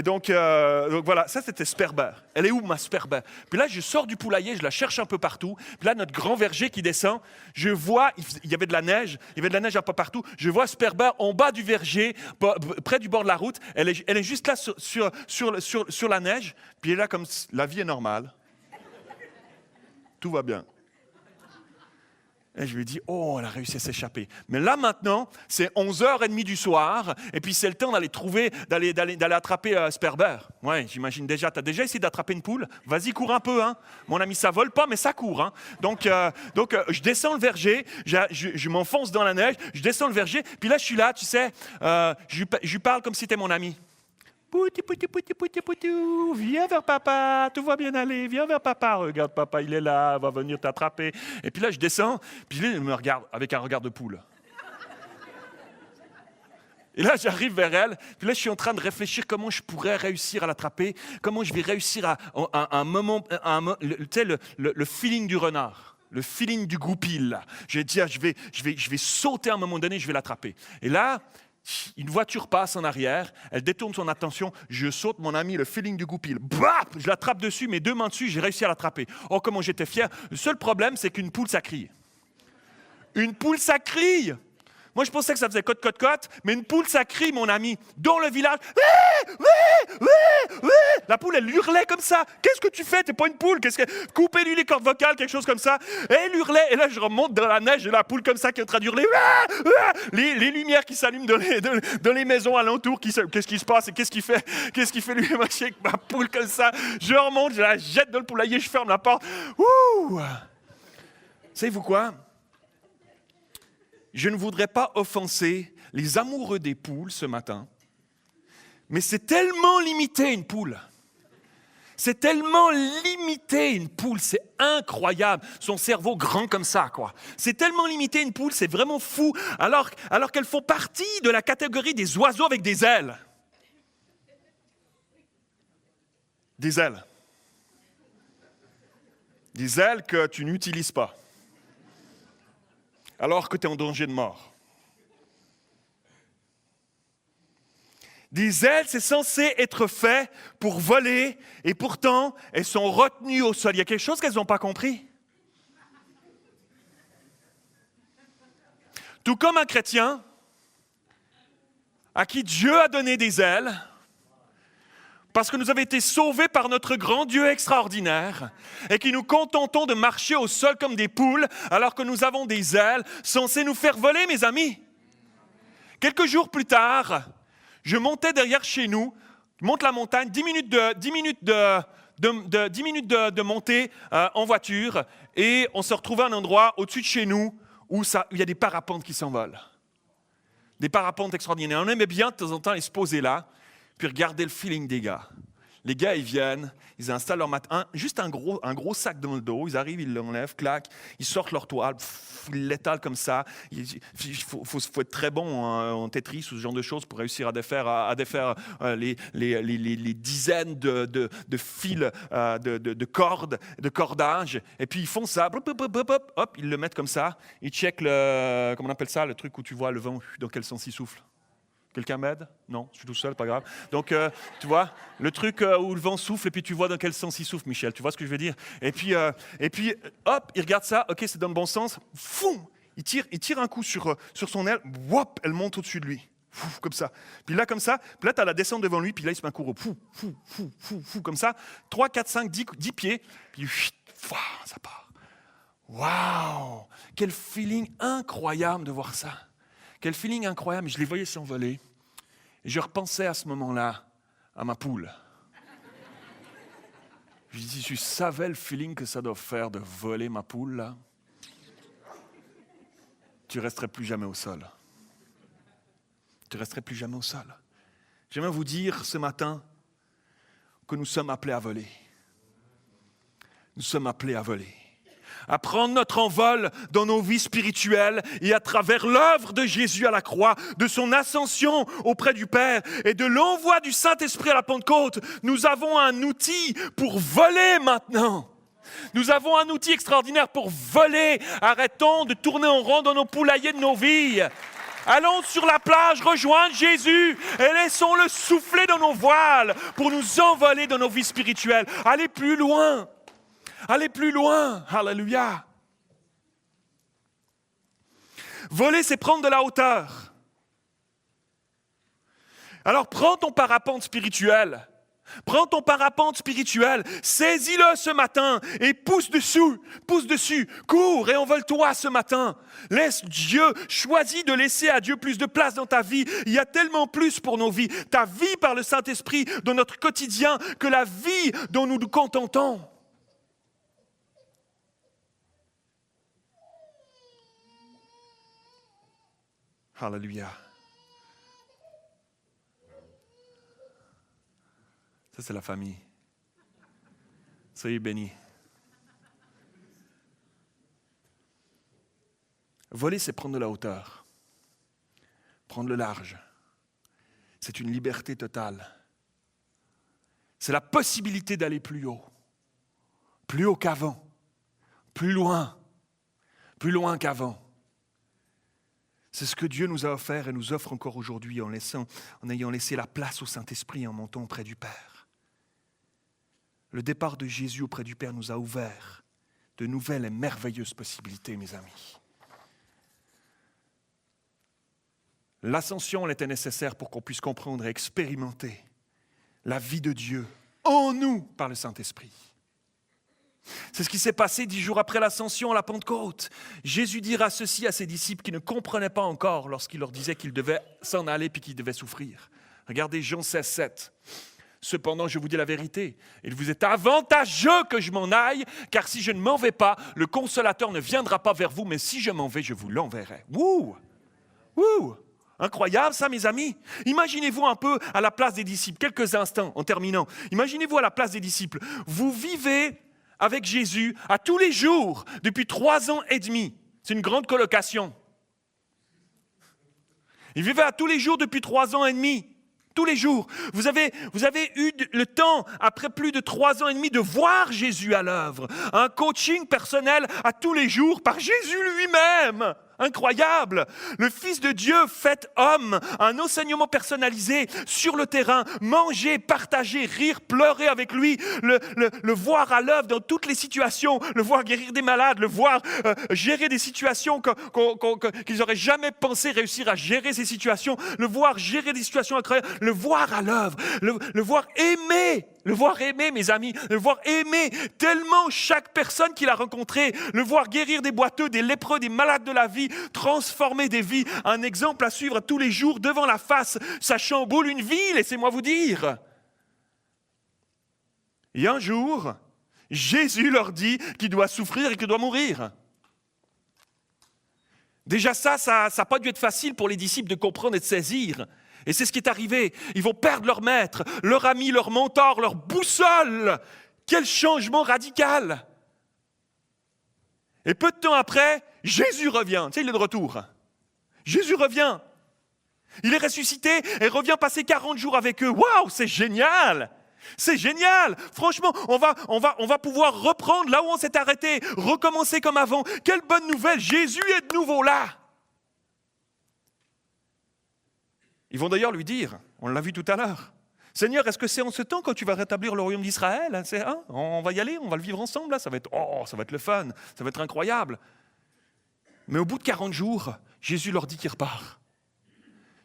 Speaker 1: Donc voilà, ça c'était Sperber. Elle est où ma Sperber? Puis là, je sors du poulailler, je la cherche un peu partout. Puis là, notre grand verger qui descend, je vois, il y avait de la neige un peu partout. Je vois Sperber en bas du verger, près du bord de la route. Elle est juste là sur la neige. Puis elle est là comme la vie est normale. Tout va bien. Et je lui dis, oh, elle a réussi à s'échapper. Mais là, maintenant, c'est 11h30 du soir, et puis c'est le temps d'aller attraper Sperber. Ouais, j'imagine déjà. Tu as déjà essayé d'attraper une poule? Vas-y, cours un peu, hein. Mon ami, ça vole pas, mais ça court, hein. Donc, je descends le verger, je m'enfonce dans la neige, je descends le verger, puis là, je suis là, tu sais, je lui parle comme si c'était mon ami. Pouti, pouti, pouti, pouti, pouti, viens vers papa, tout va bien aller, viens vers papa, regarde papa, il est là, va venir t'attraper. Et puis là, je descends, puis là, il me regarde avec un regard de poule. Et là, j'arrive vers elle, puis là, je suis en train de réfléchir comment je pourrais réussir à l'attraper, comment je vais réussir à un moment, tu sais, le feeling du renard. Le feeling du goupil, là. Je vais dire, je vais sauter à un moment donné, je vais l'attraper. Et là, une voiture passe en arrière, elle détourne son attention, je saute, mon ami, le feeling du goupil. Bap! Je l'attrape dessus, mes 2 mains dessus, j'ai réussi à l'attraper. Oh, comment j'étais fier. Le seul problème, c'est qu'une poule, ça crie. Une poule, ça crie! Moi, je pensais que ça faisait cote, cote, cote, mais une poule, ça crie, mon ami. Dans le village, la poule, elle hurlait comme ça. Qu'est-ce que tu fais? T'es pas une poule. Coupez-lui les cordes vocales, quelque chose comme ça. Et elle hurlait. Et là, je remonte dans la neige et la poule comme ça qui est en train d'hurler. Les lumières qui s'allument dans les maisons alentours. Qu'est-ce qui se passe et qu'est-ce qu'il fait lui avec ma poule comme ça? Je remonte, je la jette dans le poulailler, je ferme la porte. Ouh! Savez-vous quoi? Je ne voudrais pas offenser les amoureux des poules ce matin, mais c'est tellement limité une poule. C'est tellement limité une poule, c'est incroyable. Son cerveau grand comme ça, quoi. C'est tellement limité une poule, c'est vraiment fou, alors qu'elles font partie de la catégorie des oiseaux avec des ailes. Des ailes. Des ailes que tu n'utilises pas. Alors que tu es en danger de mort. Des ailes, c'est censé être fait pour voler, et pourtant, elles sont retenues au sol. Il y a quelque chose qu'elles n'ont pas compris. Tout comme un chrétien, à qui Dieu a donné des ailes, parce que nous avons été sauvés par notre grand Dieu extraordinaire et qui nous contentons de marcher au sol comme des poules alors que nous avons des ailes censées nous faire voler, mes amis. Quelques jours plus tard, je montais derrière chez nous, je monte la montagne, 10 minutes de montée en voiture et on se retrouve à un endroit au-dessus de chez nous où il y a des parapentes qui s'envolent. Des parapentes extraordinaires. On aimait bien de temps en temps aller se poser là, puis regardez le feeling des gars. Les gars, ils viennent, ils installent leur matin, juste un gros sac dans le dos, ils arrivent, ils l'enlèvent, clac, ils sortent leur toile, ils l'étalent comme ça. Il faut être très bon en Tetris ou ce genre de choses pour réussir à défaire les dizaines de fils, de cordes, de cordages. Et puis ils font ça, hop, ils le mettent comme ça, ils checkent comment on appelle ça, le truc où tu vois le vent, dans quel sens il souffle. Quelqu'un m'aide? Non, je suis tout seul, pas grave. Donc, tu vois, le truc où le vent souffle et puis tu vois dans quel sens il souffle, Michel. Tu vois ce que je veux dire? Et puis, hop, il regarde ça. Ok, c'est dans le bon sens. Foum! Il tire un coup sur son aile. Wop! Elle monte au-dessus de lui. Fouf, comme ça. Puis là, comme ça. Puis là, tu as la descente devant lui. Puis là, il se met un coup. Fou, comme ça. 3, 4, 5, 10 pieds. Puis, ça part. Waouh! Quel feeling incroyable de voir ça. Quel feeling incroyable, je les voyais s'envoler. Et je repensais à ce moment-là à ma poule. Je dis, si je savais le feeling que ça doit faire de voler ma poule, là, tu ne resterais plus jamais au sol. Tu ne resterais plus jamais au sol. J'aimerais vous dire ce matin que nous sommes appelés à voler. Nous sommes appelés à voler, à prendre notre envol dans nos vies spirituelles et à travers l'œuvre de Jésus à la croix, de son ascension auprès du Père et de l'envoi du Saint-Esprit à la Pentecôte, nous avons un outil pour voler maintenant. Nous avons un outil extraordinaire pour voler. Arrêtons de tourner en rond dans nos poulaillers de nos vies. Allons sur la plage rejoindre Jésus et laissons-le souffler dans nos voiles pour nous envoler dans nos vies spirituelles. Allez plus loin. Allez plus loin. Alléluia. Voler, c'est prendre de la hauteur. Alors prends ton parapente spirituel. Prends ton parapente spirituel, saisis-le ce matin et pousse dessus, cours et envole-toi ce matin. Laisse Dieu, choisis de laisser à Dieu plus de place dans ta vie. Il y a tellement plus pour nos vies. Ta vie par le Saint-Esprit dans notre quotidien que la vie dont nous nous contentons. Alléluia. Ça, c'est la famille. Soyez bénis. Voler, c'est prendre de la hauteur. Prendre le large. C'est une liberté totale. C'est la possibilité d'aller plus haut qu'avant, plus loin qu'avant. C'est ce que Dieu nous a offert et nous offre encore aujourd'hui en ayant laissé la place au Saint-Esprit et en montant auprès du Père. Le départ de Jésus auprès du Père nous a ouvert de nouvelles et merveilleuses possibilités, mes amis. L'ascension, elle était nécessaire pour qu'on puisse comprendre et expérimenter la vie de Dieu en nous par le Saint-Esprit. C'est ce qui s'est passé 10 jours après l'ascension à la Pentecôte. Jésus dira ceci à ses disciples qui ne comprenaient pas encore lorsqu'il leur disait qu'ils devaient s'en aller puis qu'ils devaient souffrir. Regardez Jean 16, 7. Cependant, je vous dis la vérité, il vous est avantageux que je m'en aille, car si je ne m'en vais pas, le Consolateur ne viendra pas vers vous, mais si je m'en vais, je vous l'enverrai. Wouh! Wouh! Incroyable ça, mes amis. Imaginez-vous un peu à la place des disciples, quelques instants en terminant. Imaginez-vous à la place des disciples. Vous vivez avec Jésus à tous les jours depuis 3 ans et demi. C'est une grande colocation. Ils vivaient à tous les jours depuis 3 ans et demi. Tous les jours. Vous avez eu le temps, après plus de 3 ans et demi, de voir Jésus à l'œuvre. Un coaching personnel à tous les jours par Jésus lui-même. Incroyable. Le Fils de Dieu fait homme, un enseignement personnalisé sur le terrain, manger, partager, rire, pleurer avec lui, le voir à l'œuvre dans toutes les situations, le voir guérir des malades, le voir gérer des situations qu'ils n'auraient jamais pensé réussir à gérer ces situations, le voir gérer des situations incroyables, le voir à l'œuvre, le voir aimer. Le voir aimer, mes amis, le voir aimer tellement chaque personne qu'il a rencontrée, le voir guérir des boiteux, des lépreux, des malades de la vie, transformer des vies, un exemple à suivre tous les jours devant la face, ça chamboule une vie, laissez-moi vous dire. Et un jour, Jésus leur dit qu'il doit souffrir et qu'il doit mourir. Déjà ça n'a pas dû être facile pour les disciples de comprendre et de saisir. Et c'est ce qui est arrivé. Ils vont perdre leur maître, leur ami, leur mentor, leur boussole. Quel changement radical! Et peu de temps après, Jésus revient. Tu sais, il est de retour. Jésus revient. Il est ressuscité et revient passer 40 jours avec eux. Waouh, c'est génial! C'est génial! Franchement, on va pouvoir reprendre là où on s'est arrêté, recommencer comme avant. Quelle bonne nouvelle! Jésus est de nouveau là! Ils vont d'ailleurs lui dire, on l'a vu tout à l'heure, Seigneur, est-ce que c'est en ce temps quand tu vas rétablir le royaume d'Israël? On va y aller, on va le vivre ensemble, là. Ça va être le fun, ça va être incroyable. Mais au bout de 40 jours, Jésus leur dit qu'il repart.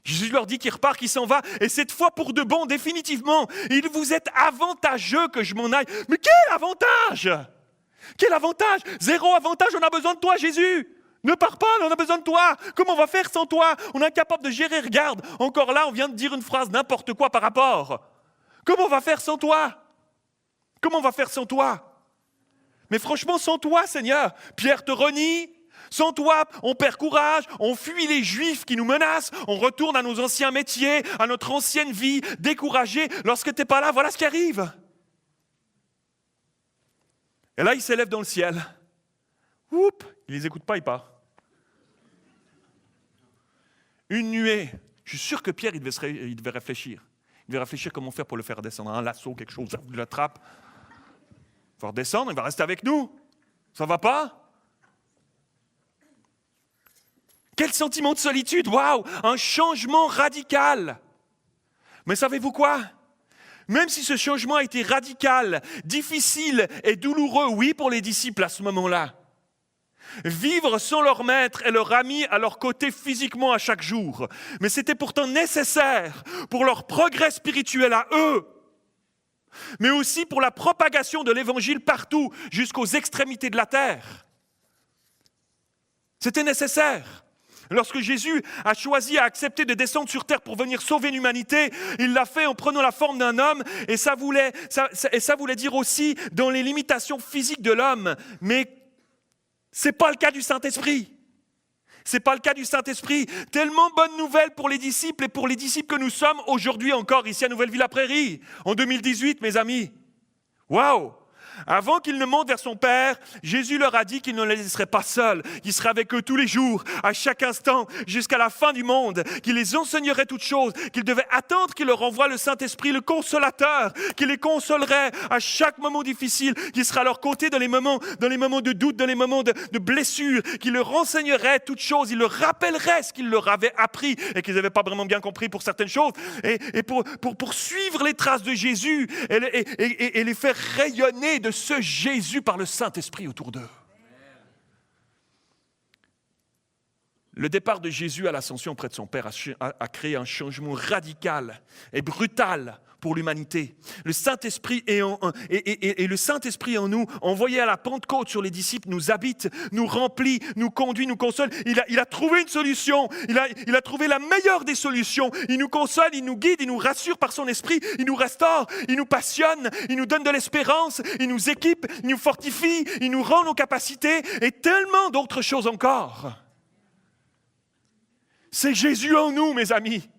Speaker 1: Jésus leur dit qu'il repart, qu'il s'en va, et cette fois pour de bon, définitivement. Il vous est avantageux que je m'en aille. Mais quel avantage! Quel avantage! 0 avantage, on a besoin de toi, Jésus! Ne pars pas, on a besoin de toi. Comment on va faire sans toi? On est incapable de gérer. Regarde, encore là, on vient de dire une phrase n'importe quoi par rapport. Comment on va faire sans toi? Comment on va faire sans toi? Mais franchement, sans toi, Seigneur, Pierre te renie. Sans toi, on perd courage, on fuit les Juifs qui nous menacent, on retourne à nos anciens métiers, à notre ancienne vie, découragé. Lorsque tu n'es pas là, voilà ce qui arrive. Et là, il s'élève dans le ciel. Oups, il ne les écoute pas, il part. Une nuée. Je suis sûr que Pierre, il devait réfléchir. Il devait réfléchir comment faire pour le faire descendre. Un lasso, quelque chose, il l'attrape. Il va redescendre, il va rester avec nous. Ça va pas? Quel sentiment de solitude! Waouh! Un changement radical. Mais savez-vous quoi? Même si ce changement a été radical, difficile et douloureux, oui, pour les disciples à ce moment-là, vivre sans leur maître et leur ami à leur côté physiquement à chaque jour, mais c'était pourtant nécessaire pour leur progrès spirituel à eux, mais aussi pour la propagation de l'évangile partout, jusqu'aux extrémités de la terre. C'était nécessaire. Lorsque Jésus a choisi, a accepté de descendre sur terre pour venir sauver l'humanité, il l'a fait en prenant la forme d'un homme, et ça voulait dire aussi dans les limitations physiques de l'homme. Mais ce n'est pas le cas du Saint-Esprit. Ce n'est pas le cas du Saint-Esprit. Tellement bonne nouvelle pour les disciples et pour les disciples que nous sommes aujourd'hui encore ici à Nouvelle-Ville-à-Prairie, en 2018, mes amis. Waouh! Avant qu'ils ne montent vers son Père, Jésus leur a dit qu'il ne les laisserait pas seuls, qu'il serait avec eux tous les jours, à chaque instant, jusqu'à la fin du monde, qu'il les enseignerait toutes choses, qu'ils devaient attendre qu'il leur envoie le Saint-Esprit, le Consolateur, qu'il les consolerait à chaque moment difficile, qu'il sera à leur côté dans les moments de doute, dans les moments de blessure, qu'il leur enseignerait toutes choses, il leur rappellerait ce qu'il leur avait appris et qu'ils n'avaient pas vraiment bien compris pour certaines choses, et pour suivre les traces de Jésus et les faire rayonner de ce Jésus par le Saint-Esprit autour d'eux. Le départ de Jésus à l'ascension près de son Père a créé un changement radical et brutal pour l'humanité. Le Saint-Esprit et le Saint-Esprit en nous, envoyé à la Pentecôte sur les disciples, nous habite, nous remplit, nous conduit, nous console. Il a trouvé une solution. Il a trouvé la meilleure des solutions. Il nous console, il nous guide, il nous rassure par son esprit, il nous restaure, il nous passionne, il nous donne de l'espérance, il nous équipe, il nous fortifie, il nous rend nos capacités et tellement d'autres choses encore. C'est Jésus en nous, mes amis.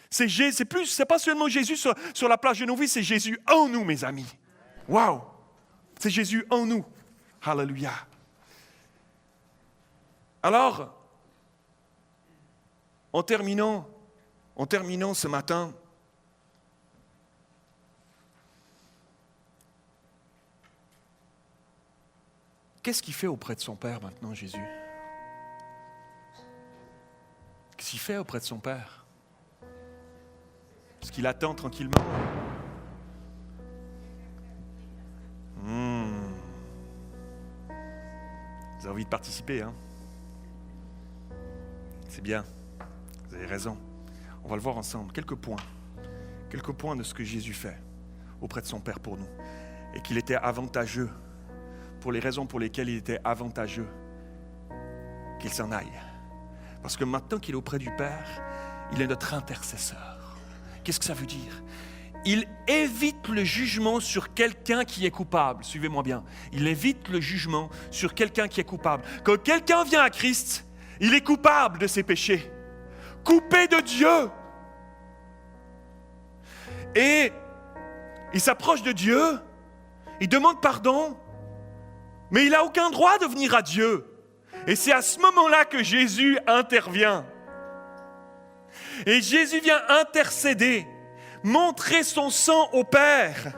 Speaker 1: C'est pas seulement Jésus sur la plage de nos vies, c'est Jésus en nous, mes amis. Waouh! C'est Jésus en nous. Alléluia. Alors, en terminant ce matin, qu'est-ce qu'il fait auprès de son Père maintenant, Jésus? Qu'est-ce qu'il fait auprès de son Père? Est-ce qu'il attend tranquillement? Vous avez envie de participer, hein? C'est bien, vous avez raison. On va le voir ensemble. Quelques points de ce que Jésus fait auprès de son Père pour nous. Et qu'il était avantageux, pour les raisons pour lesquelles il était avantageux qu'il s'en aille. Parce que maintenant qu'il est auprès du Père, il est notre intercesseur. Qu'est-ce que ça veut dire? Il évite le jugement sur quelqu'un qui est coupable. Suivez-moi bien. Il évite le jugement sur quelqu'un qui est coupable. Quand quelqu'un vient à Christ, il est coupable de ses péchés. Coupé de Dieu. Et il s'approche de Dieu, il demande pardon, mais il n'a aucun droit de venir à Dieu. Et c'est à ce moment-là que Jésus intervient. Et Jésus vient intercéder, montrer son sang au Père.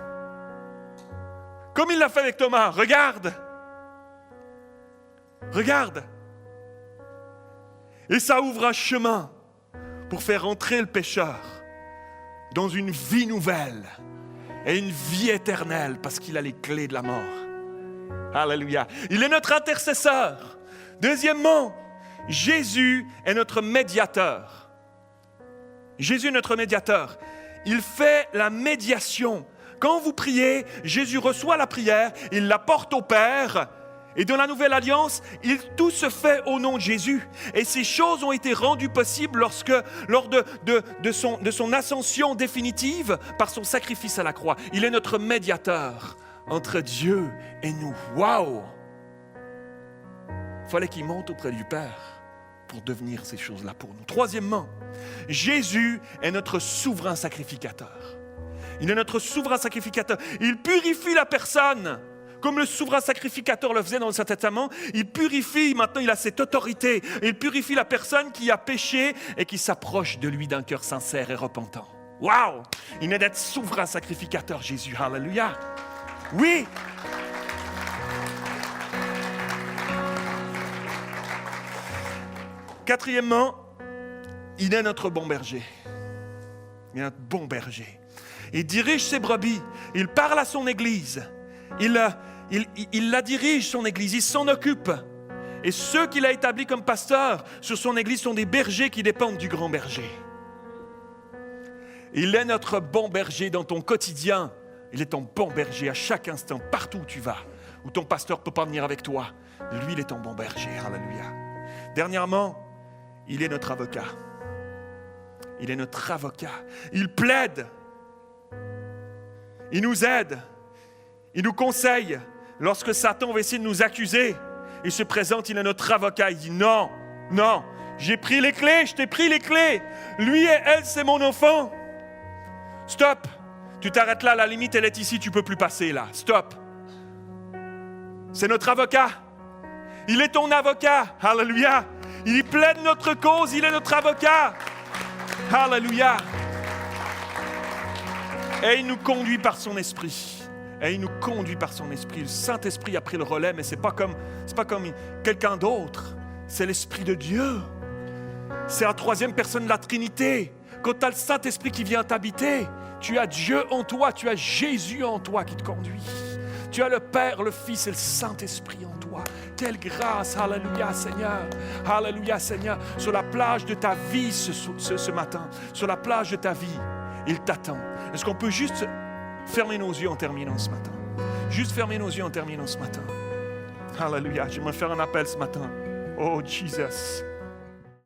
Speaker 1: Comme il l'a fait avec Thomas. Regarde. Et ça ouvre un chemin pour faire entrer le pécheur dans une vie nouvelle et une vie éternelle parce qu'il a les clés de la mort. Alléluia. Il est notre intercesseur. Deuxièmement, Jésus est notre médiateur. Jésus est notre médiateur. Il fait la médiation. Quand vous priez, Jésus reçoit la prière, il la porte au Père. Et dans la Nouvelle Alliance, tout se fait au nom de Jésus. Et ces choses ont été rendues possibles lors de son ascension définitive par son sacrifice à la croix. Il est notre médiateur entre Dieu et nous. Waouh! Il fallait qu'il monte auprès du Père pour devenir ces choses-là pour nous. Troisièmement, Jésus est notre souverain sacrificateur. Il est notre souverain sacrificateur. Il purifie la personne Comme le souverain sacrificateur le faisait dans l'Ancien Testament, il purifie, maintenant il a cette autorité. Il purifie la personne qui a péché et qui s'approche de lui d'un cœur sincère et repentant. Waouh! Il est d'être souverain sacrificateur, Jésus. Alléluia! Oui! Quatrièmement, il est notre bon berger. Il est notre bon berger. Il dirige ses brebis. Il parle à son église. Il la dirige, son église. Il s'en occupe. Et ceux qu'il a établis comme pasteurs sur son église sont des bergers qui dépendent du grand berger. Il est notre bon berger dans ton quotidien. Il est ton bon berger à chaque instant, partout où tu vas, où ton pasteur ne peut pas venir avec toi. Lui, il est ton bon berger. Alléluia. Dernièrement, il est notre avocat. Il est notre avocat. Il plaide. Il nous aide. Il nous conseille. Lorsque Satan va essayer de nous accuser, il se présente, il est notre avocat. Il dit non, non, j'ai pris les clés, je t'ai pris les clés. Lui et elle, c'est mon enfant. Stop. Tu t'arrêtes là, la limite, elle est ici, tu ne peux plus passer là. Stop. C'est notre avocat. Il est ton avocat. Alléluia. Il plaide notre cause, il est notre avocat. Alléluia. Et il nous conduit par son esprit. Et il nous conduit par son esprit. Le Saint-Esprit a pris le relais, mais ce n'est pas comme quelqu'un d'autre. C'est l'Esprit de Dieu. C'est la troisième personne de la Trinité. Quand tu as le Saint-Esprit qui vient t'habiter, tu as Dieu en toi, tu as Jésus en toi qui te conduit. Tu as le Père, le Fils et le Saint-Esprit en toi. Quelle grâce, alléluia Seigneur. Alléluia Seigneur. Sur la plage de ta vie ce matin, sur la plage de ta vie, il t'attend. Est-ce qu'on peut juste fermer nos yeux en terminant ce matin? Juste fermer nos yeux en terminant ce matin. Alléluia. J'aimerais faire un appel ce matin. Oh Jesus.